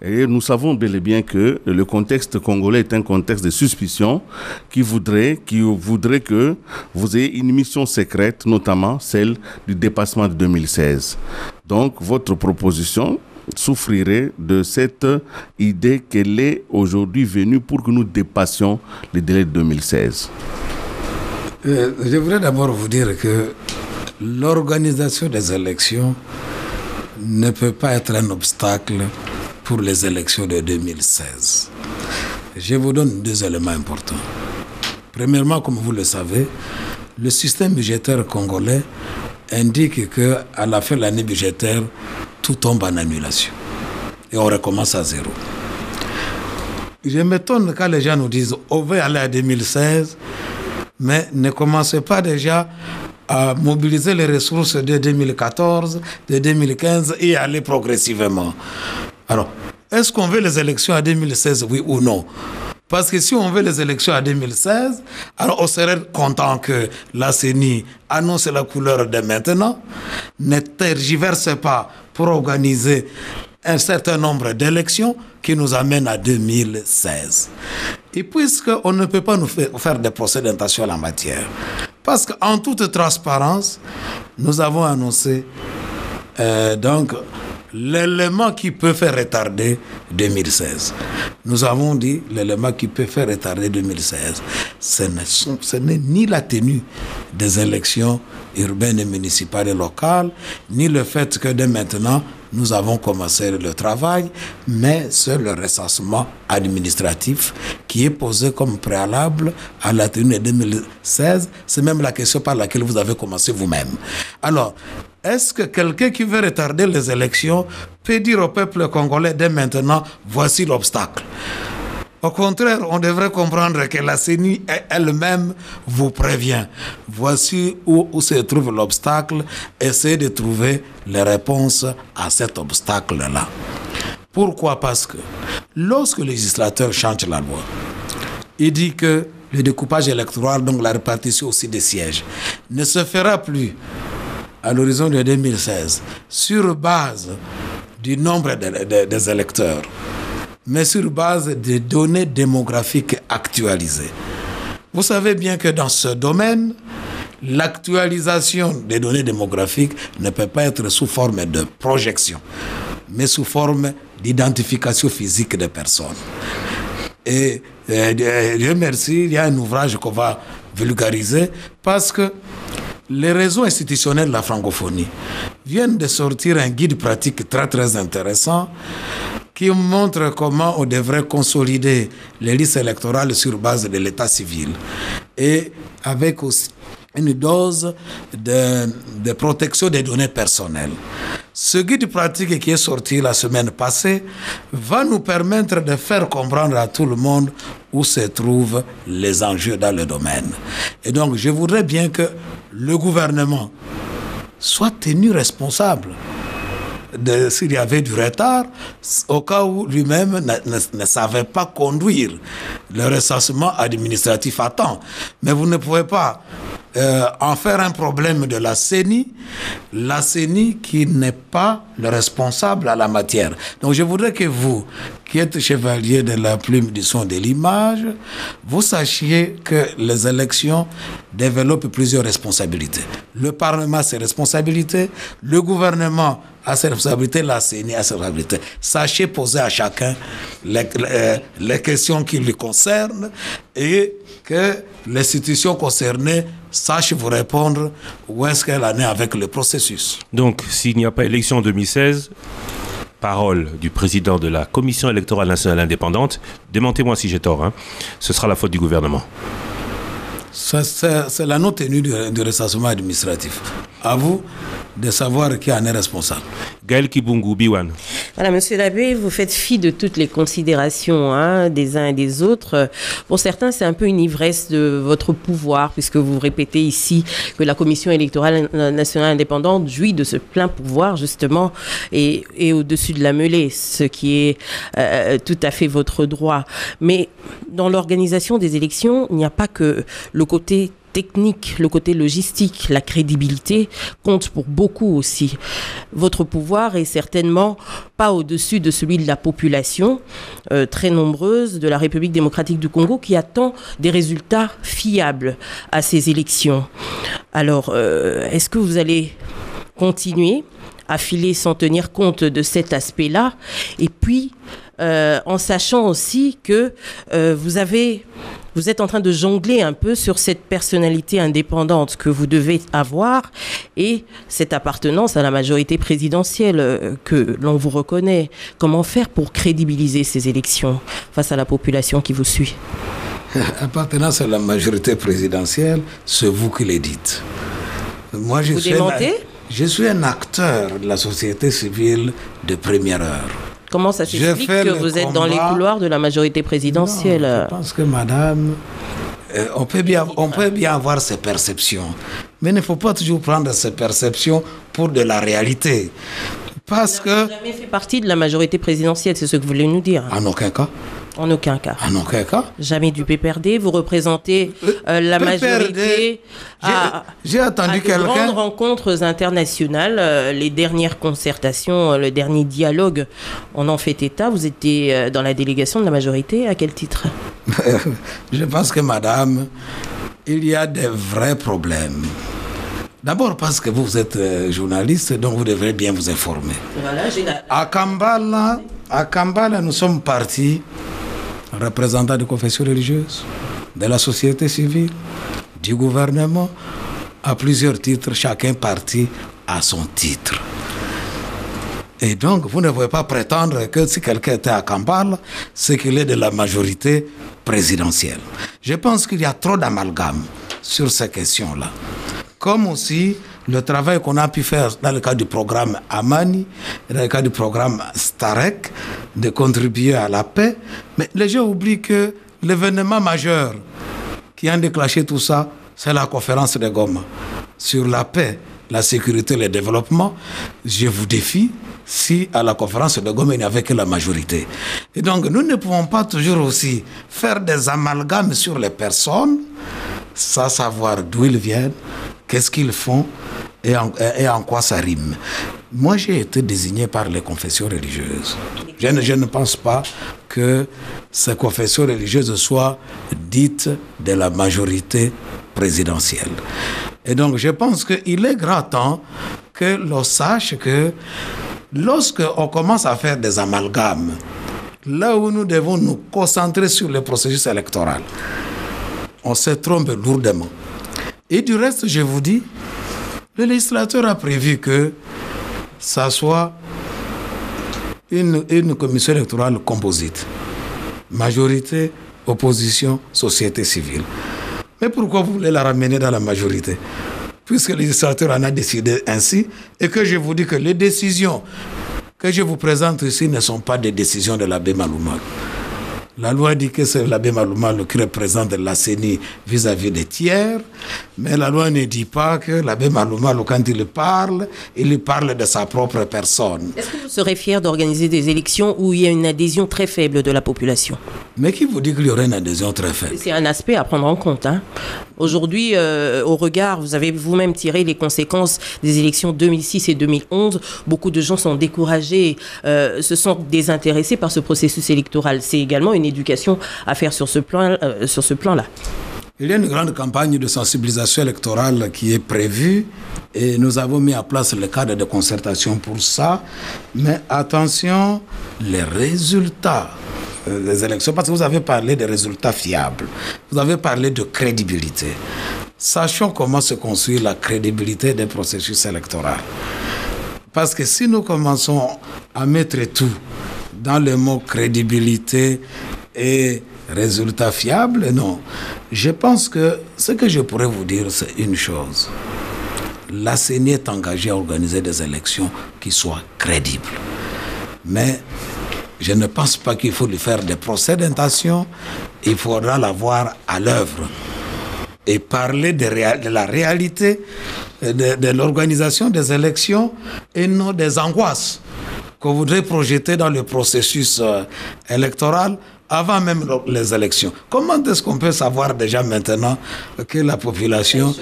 Et nous savons bel et bien que le contexte congolais est un contexte de suspicion qui voudrait que vous ayez une mission secrète, notamment celle du dépassement de 2016. Donc, votre proposition, souffrirait de cette idée qu'elle est aujourd'hui venue pour que nous dépassions les délais de 2016? Je voudrais d'abord vous dire que l'organisation des élections ne peut pas être un obstacle pour les élections de 2016. Je vous donne 2 éléments importants. Premièrement, comme vous le savez, le système budgétaire congolais indique qu'à la fin de l'année budgétaire, tout tombe en annulation. Et on recommence à zéro. Je m'étonne quand les gens nous disent on veut aller à 2016, mais ne commencez pas déjà à mobiliser les ressources de 2014, de 2015 et aller progressivement. Alors, est-ce qu'on veut les élections à 2016, oui ou non? Parce que si on veut les élections à 2016, alors on serait content que la CENI annonce la couleur dès maintenant, ne tergiverse pas pour organiser un certain nombre d'élections qui nous amènent à 2016. Et puisqu'on ne peut pas nous faire des procès d'intention en la matière, parce qu'en toute transparence, nous avons annoncé donc l'élément qui peut faire retarder 2016. Nous avons dit l'élément qui peut faire retarder 2016. Ce n'est ni la tenue des élections urbaines et municipales et locales, ni le fait que dès maintenant, nous avons commencé le travail, mais c'est le recensement administratif qui est posé comme préalable à la tenue de 2016. C'est même la question par laquelle vous avez commencé vous-même. Alors, est-ce que quelqu'un qui veut retarder les élections peut dire au peuple congolais dès maintenant, voici l'obstacle? Au contraire, on devrait comprendre que la CENI elle-même vous prévient. Voici où se trouve l'obstacle. Essayez de trouver les réponses à cet obstacle-là. Pourquoi? Parce que lorsque le législateur change la loi, il dit que le découpage électoral, donc la répartition aussi des sièges, ne se fera plus à l'horizon de 2016 sur base du nombre des électeurs, mais sur base des données démographiques actualisées. Vous savez bien que dans ce domaine, l'actualisation des données démographiques ne peut pas être sous forme de projection, mais sous forme d'identification physique des personnes. Et Dieu merci, il y a un ouvrage qu'on va vulgariser parce que les réseaux institutionnels de la francophonie viennent de sortir un guide pratique très très intéressant qui montre comment on devrait consolider les listes électorales sur base de l'état civil et avec aussi une dose de protection des données personnelles. Ce guide pratique qui est sorti la semaine passée va nous permettre de faire comprendre à tout le monde où se trouvent les enjeux dans le domaine. Et donc, je voudrais bien que le gouvernement soit tenu responsable s'il y avait du retard, au cas où lui-même ne savait pas conduire le recensement administratif à temps. Mais vous ne pouvez pas en faire un problème de la CENI qui n'est pas le responsable à la matière. Donc je voudrais que vous, qui êtes chevalier de la plume, du son, de l'image, vous sachiez que les élections développent plusieurs responsabilités. Le Parlement a ses responsabilités, le gouvernement a ses responsabilités, la CENI a ses responsabilités. Sachez poser à chacun les questions qui lui concernent et que l'institution concernée sache vous répondre où est-ce qu'elle en est avec le processus. Donc, s'il n'y a pas élection en 2016, parole du président de la Commission électorale nationale indépendante, démentez-moi si j'ai tort, ce sera la faute du gouvernement. C'est la non-tenue du recensement administratif. À vous de savoir qui en est responsable. Gaël Kibungu, Biwan. Voilà, monsieur l'abbé, vous faites fi de toutes les considérations des uns et des autres. Pour certains, c'est un peu une ivresse de votre pouvoir, puisque vous répétez ici que la Commission électorale nationale indépendante jouit de ce plein pouvoir, justement, et au-dessus de la mêlée, ce qui est tout à fait votre droit. Mais dans l'organisation des élections, il n'y a pas que le côté technique, le côté logistique, la crédibilité compte pour beaucoup aussi. Votre pouvoir est certainement pas au-dessus de celui de la population très nombreuse de la République démocratique du Congo qui attend des résultats fiables à ces élections. Alors, est-ce que vous allez continuer à filer sans tenir compte de cet aspect-là. Et puis, en sachant aussi que vous êtes en train de jongler un peu sur cette personnalité indépendante que vous devez avoir et cette appartenance à la majorité présidentielle que l'on vous reconnaît. Comment faire pour crédibiliser ces élections face à la population qui vous suit? Appartenance à la majorité présidentielle, c'est vous qui le dites. Moi, je suis un acteur de la société civile de première heure. Comment ça s'explique que vous êtes dans les couloirs de la majorité présidentielle? Non, je pense que madame, on peut bien avoir ses perceptions, mais il ne faut pas toujours prendre ces perceptions pour de la réalité. Parce que... Vous n'avez jamais fait partie de la majorité présidentielle, c'est ce que vous voulez nous dire? En aucun cas. En aucun cas. En aucun cas. Jamais du PPRD. Vous représentez la majorité j'ai attendu quelqu'un. Grandes rencontres internationales, les dernières concertations, le dernier dialogue, on en fait état. Vous étiez dans la délégation de la majorité. À quel titre? Je pense que madame, il y a des vrais problèmes. D'abord parce que vous êtes journaliste, donc vous devrez bien vous informer. Voilà, à Kampala, nous sommes partis, représentants de confessions religieuses, de la société civile, du gouvernement, à plusieurs titres, chacun parti à son titre. Et donc, vous ne pouvez pas prétendre que si quelqu'un était à Kampala, c'est qu'il est de la majorité présidentielle. Je pense qu'il y a trop d'amalgame sur ces questions-là. Comme aussi le travail qu'on a pu faire dans le cadre du programme Amani, dans le cadre du programme Starek, de contribuer à la paix. Mais les gens oublient que l'événement majeur qui a déclenché tout ça, c'est la conférence de Goma sur la paix, la sécurité et le développement. Je vous défie si à la conférence de Goma il n'y avait que la majorité. Et donc nous ne pouvons pas toujours aussi faire des amalgames sur les personnes sans savoir d'où ils viennent, qu'est-ce qu'ils font et en quoi ça rime. Moi, j'ai été désigné par les confessions religieuses. Je ne pense pas que ces confessions religieuses soient dites de la majorité présidentielle. Et donc, je pense qu'il est grand temps que l'on sache que lorsqu'on commence à faire des amalgames, là où nous devons nous concentrer sur le processus électoral, on se trompe lourdement. Et du reste, je vous dis, le législateur a prévu que ça soit une commission électorale composite. Majorité, opposition, société civile. Mais pourquoi vous voulez la ramener dans la majorité? Puisque le législateur en a décidé ainsi, et que je vous dis que les décisions que je vous présente ici ne sont pas des décisions de l'abbé Maloumal. La loi dit que c'est l'abbé Maloumal qui représente la CENI vis-à-vis des tiers, mais la loi ne dit pas que l'abbé Maloumal, quand il parle de sa propre personne. Est-ce que vous serez fier d'organiser des élections où il y a une adhésion très faible de la population? Mais qui vous dit qu'il y aurait une adhésion très faible? C'est un aspect à prendre en compte. Aujourd'hui, au regard, vous avez vous-même tiré les conséquences des élections 2006 et 2011. Beaucoup de gens sont découragés, se sont désintéressés par ce processus électoral. C'est également une éducation à faire sur ce plan-là. Il y a une grande campagne de sensibilisation électorale qui est prévue et nous avons mis en place le cadre de concertation pour ça. Mais attention, les résultats des élections, parce que vous avez parlé de résultats fiables, vous avez parlé de crédibilité. Sachons comment se construit la crédibilité des processus électoraux. Parce que si nous commençons à mettre tout dans le mot crédibilité et résultats fiables, non. Je pense que ce que je pourrais vous dire, c'est une chose. La CENI est engagée à organiser des élections qui soient crédibles. Mais je ne pense pas qu'il faut lui faire des procès d'intention. Il faudra la voir à l'œuvre et parler de la réalité de l'organisation des élections et non des angoisses qu'on voudrait projeter dans le processus électoral avant même les élections. Comment est-ce qu'on peut savoir déjà maintenant que la population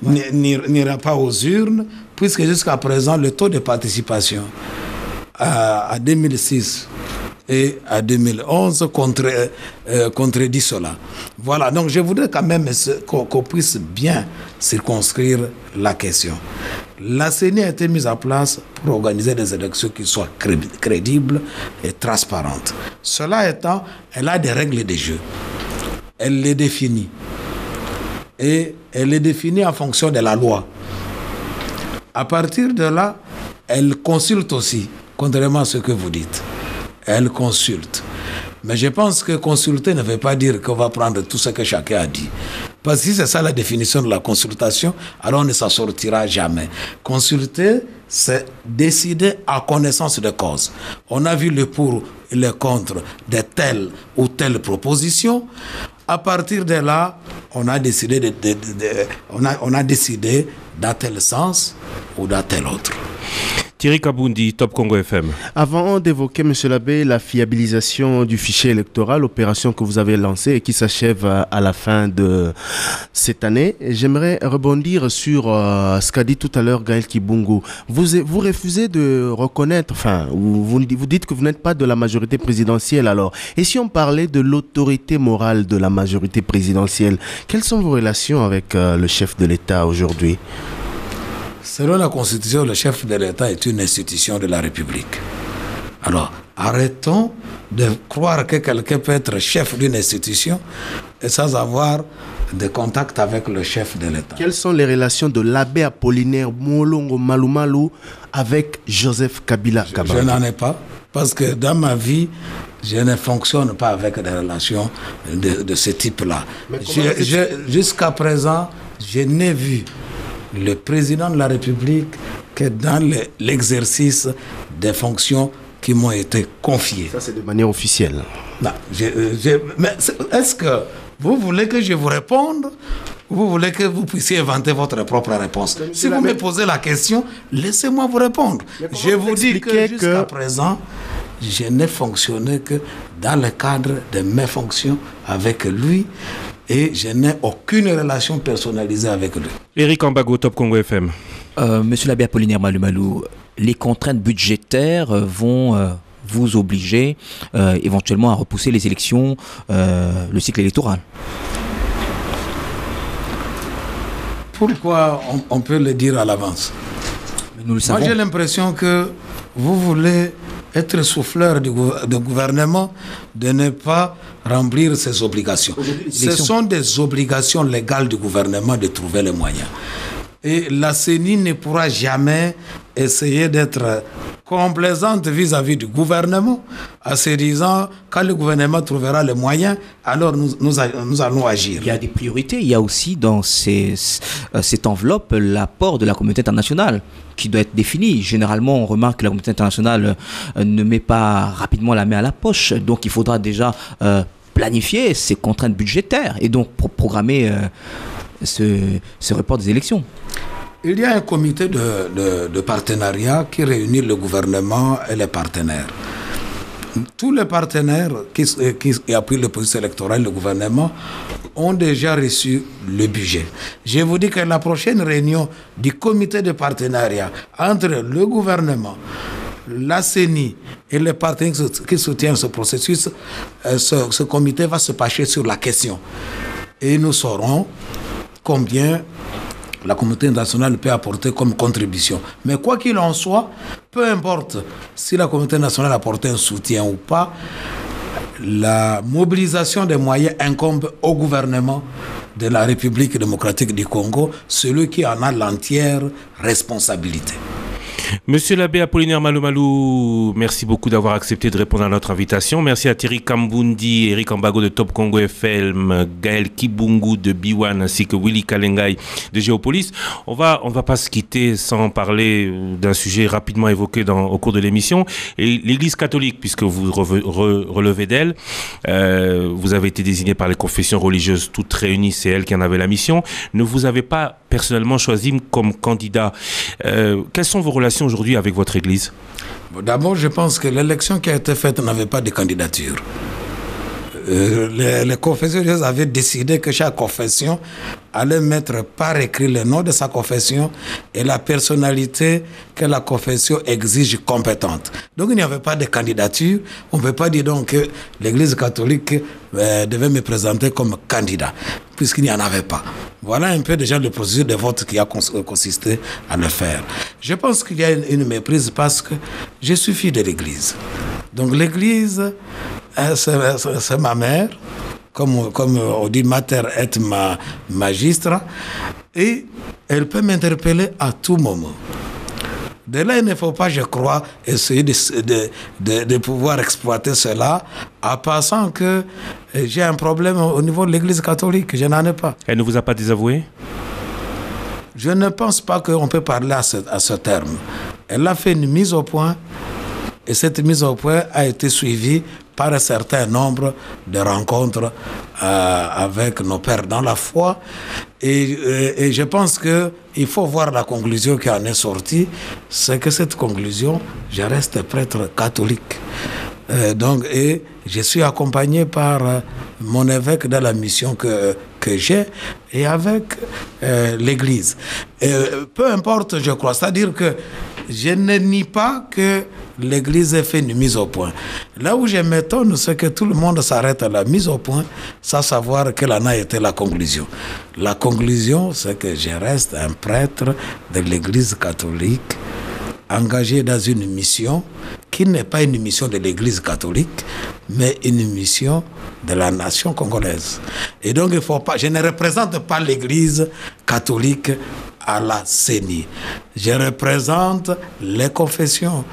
n'ira pas aux urnes, puisque jusqu'à présent, le taux de participation à 2006 et à 2011 contredit cela. Voilà, donc je voudrais quand même qu'on puisse bien circonscrire la question. La CENI a été mise en place pour organiser des élections qui soient crédibles et transparentes. Cela étant, elle a des règles de jeu. Elle les définit. Et elle les définit en fonction de la loi. À partir de là, elle consulte aussi, contrairement à ce que vous dites. Elle consulte. Mais je pense que consulter ne veut pas dire qu'on va prendre tout ce que chacun a dit. Parce que si c'est ça la définition de la consultation, alors on ne s'en sortira jamais. Consulter, c'est décider à connaissance de cause. On a vu le pour et le contre de telle ou telle proposition. À partir de là, on a décidé on a décidé dans tel sens ou dans tel autre. Thierry Kambundi, Top Congo FM. Avant d'évoquer, M. Labbé, la fiabilisation du fichier électoral, opération que vous avez lancée et qui s'achève à la fin de cette année, j'aimerais rebondir sur ce qu'a dit tout à l'heure Gaël Kibungu. Vous refusez de reconnaître, enfin, vous dites que vous n'êtes pas de la majorité présidentielle alors. Et si on parlait de l'autorité morale de la majorité présidentielle, quelles sont vos relations avec le chef de l'État aujourd'hui ? Selon la Constitution, le chef de l'État est une institution de la République. Alors, arrêtons de croire que quelqu'un peut être chef d'une institution et sans avoir de contact avec le chef de l'État. Quelles sont les relations de l'abbé Apollinaire Molongo Malumalu avec Joseph Kabila Kabange? Je n'en ai pas, parce que dans ma vie, je ne fonctionne pas avec des relations de ce type-là. Jusqu'à présent, je n'ai vu le président de la République que dans l'exercice des fonctions qui m'ont été confiées. Ça, c'est de manière officielle. Non, mais est-ce que vous voulez que je vous réponde ou vous voulez que vous puissiez inventer votre propre réponse? Si vous me posez la question, laissez-moi vous répondre. Je vous dis que jusqu'à présent, je n'ai fonctionné que dans le cadre de mes fonctions avec lui. Et je n'ai aucune relation personnalisée avec lui. Eric Ambago, Top Congo FM. Monsieur l'abbé Apollinaire Malumalu, les contraintes budgétaires vont vous obliger éventuellement à repousser les élections, le cycle électoral. Pourquoi on peut le dire à l'avance? Nous le savons. Moi, j'ai l'impression que vous voulez être souffleur du gouvernement de ne pas remplir ses obligations. Ce sont des obligations légales du gouvernement de trouver les moyens. Et la CENI ne pourra jamais essayer d'être complaisante vis-à-vis du gouvernement en se disant quand le gouvernement trouvera les moyens, alors nous allons agir. Il y a des priorités. Il y a aussi dans cette enveloppe l'apport de la communauté internationale qui doit être défini. Généralement, on remarque que la communauté internationale ne met pas rapidement la main à la poche. Donc, il faudra déjà planifier ces contraintes budgétaires et donc programmer ce report des élections. Il y a un comité de partenariat qui réunit le gouvernement et les partenaires. Tous les partenaires qui appuient le processus électoral, le gouvernement, ont déjà reçu le budget. Je vous dis que la prochaine réunion du comité de partenariat entre le gouvernement, la CENI et les partenaires qui soutiennent ce processus, ce comité va se pencher sur la question. Et nous saurons combien la communauté internationale peut apporter comme contribution. Mais quoi qu'il en soit, peu importe si la communauté internationale apporte un soutien ou pas, la mobilisation des moyens incombe au gouvernement de la République démocratique du Congo, celui qui en a l'entière responsabilité. Monsieur l'abbé Apollinaire Malumalu, merci beaucoup d'avoir accepté de répondre à notre invitation. Merci à Thierry Kambundi, Eric Ambago de Top Congo FM, Gaël Kibungu de B1 ainsi que Willy Kalengai de Géopolis. On va pas se quitter sans parler d'un sujet rapidement évoqué au cours de l'émission. Et l'Église catholique, puisque vous relevez d'elle, vous avez été désigné par les confessions religieuses toutes réunies, c'est elles qui en avaient la mission. Ne vous avez pas personnellement choisi comme candidat. Quelles sont vos relations aujourd'hui avec votre Église? D'abord, je pense que l'élection qui a été faite n'avait pas de candidature. les confessionnalistes avaient décidé que chaque confession allait mettre par écrit le nom de sa confession et la personnalité que la confession exige compétente. Donc il n'y avait pas de candidature. On ne peut pas dire donc que l'Église catholique devait me présenter comme candidat, puisqu'il n'y en avait pas. Voilà un peu déjà le processus de vote qui a consisté à le faire. Je pense qu'il y a une méprise parce que je suis fille de l'Église. Donc l'Église, c'est ma mère, comme on dit, mater et magistra, et elle peut m'interpeller à tout moment. De là, il ne faut pas, je crois, essayer de pouvoir exploiter cela en pensant que j'ai un problème au niveau de l'Église catholique. Je n'en ai pas. Elle ne vous a pas désavoué? Je ne pense pas qu'on peut parler à ce terme. Elle a fait une mise au point et cette mise au point a été suivie par un certain nombre de rencontres avec nos pères dans la foi. Et je pense qu'il faut voir la conclusion qui en est sortie. C'est que cette conclusion, je reste prêtre catholique. Et je suis accompagné par mon évêque dans la mission que j'ai et avec l'Église. Peu importe, je crois. C'est-à-dire que je ne nie pas que l'Église ait fait une mise au point. Là où je m'étonne, c'est que tout le monde s'arrête à la mise au point sans savoir quelle en a été la conclusion. La conclusion, c'est que je reste un prêtre de l'Église catholique engagé dans une mission qui n'est pas une mission de l'Église catholique, mais une mission de la nation congolaise. Et donc, il faut pas, je ne représente pas l'Église catholique à la CENI. Je représente les confessions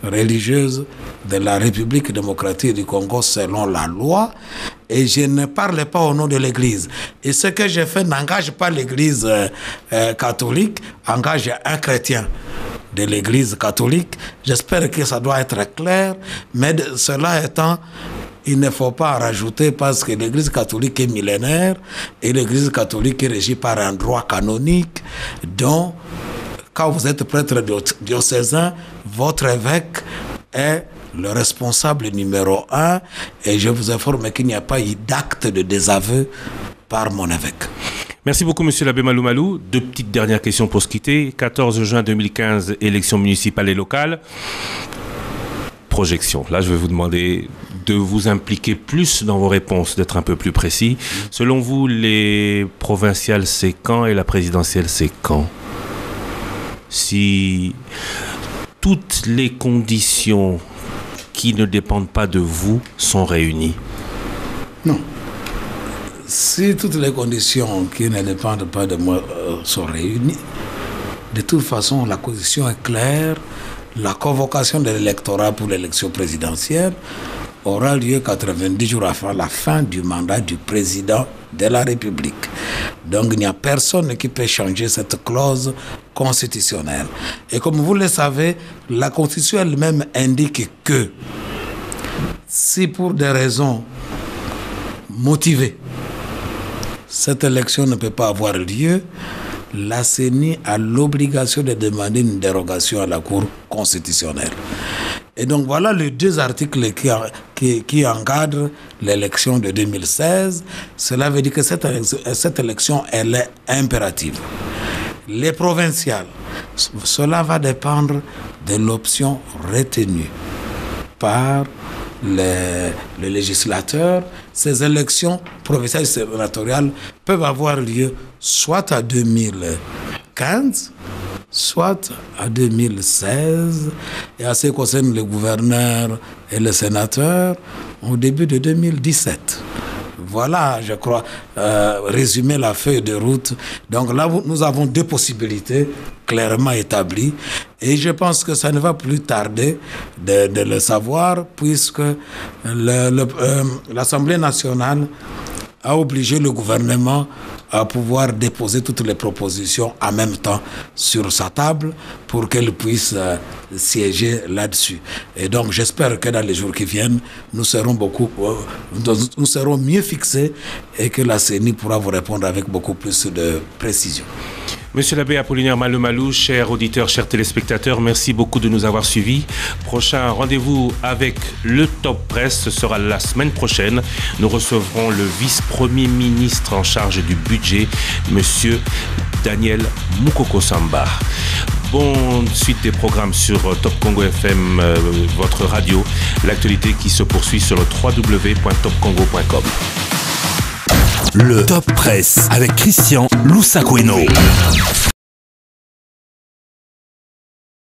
religieuses de la République démocratique du Congo selon la loi, et je ne parle pas au nom de l'Église. Et ce que je fais n'engage pas l'Église catholique, engage un chrétien de l'Église catholique. J'espère que ça doit être clair, mais cela étant, il ne faut pas en rajouter parce que l'Église catholique est millénaire et l'Église catholique est régie par un droit canonique dont, quand vous êtes prêtre diocésain, votre évêque est le responsable numéro 1 et je vous informe qu'il n'y a pas eu d'acte de désaveu par mon évêque. Merci beaucoup, monsieur l'abbé Malou Malou. Deux petites dernières questions pour se quitter. 14 juin 2015, élections municipales et locales. Projection. Là, je vais vous demander de vous impliquer plus dans vos réponses, d'être un peu plus précis. Selon vous, les provinciales, c'est quand et la présidentielle, c'est quand? Si toutes les conditions qui ne dépendent pas de vous sont réunies. Non. Si toutes les conditions qui ne dépendent pas de moi sont réunies, de toute façon, la condition est claire. La convocation de l'électorat pour l'élection présidentielle aura lieu 90 jours avant la fin du mandat du président de la République. Donc il n'y a personne qui peut changer cette clause constitutionnelle. Et comme vous le savez, la Constitution elle-même indique que si pour des raisons motivées, cette élection ne peut pas avoir lieu, la CENI a l'obligation de demander une dérogation à la Cour constitutionnelle. Et donc voilà les deux articles qui encadrent l'élection de 2016. Cela veut dire que cette élection, elle est impérative. Les provinciales, cela va dépendre de l'option retenue par le législateur. Ces élections provinciales et sénatoriales peuvent avoir lieu soit à 2015, soit à 2016, et à ce qui concerne les gouverneurs et les sénateurs, au début de 2017. Voilà, je crois, résumer la feuille de route. Donc là, nous avons deux possibilités clairement établies. Et je pense que ça ne va plus tarder de le savoir, puisque l'Assemblée nationale a obligé le gouvernement à pouvoir déposer toutes les propositions en même temps sur sa table pour qu'elle puisse siéger là-dessus. Et donc j'espère que dans les jours qui viennent, nous serons mieux fixés et que la CENI pourra vous répondre avec beaucoup plus de précision. Monsieur l'abbé Apollinaire Malomalou, chers auditeurs, chers téléspectateurs, merci beaucoup de nous avoir suivis. Prochain rendez-vous avec le Top Presse, ce sera la semaine prochaine. Nous recevrons le vice-premier ministre en charge du budget, monsieur Daniel Moukoko Samba. Bonne suite des programmes sur Top Congo FM, votre radio. L'actualité qui se poursuit sur le www.topcongo.com. Le Top Presse avec Christian Loussakweno.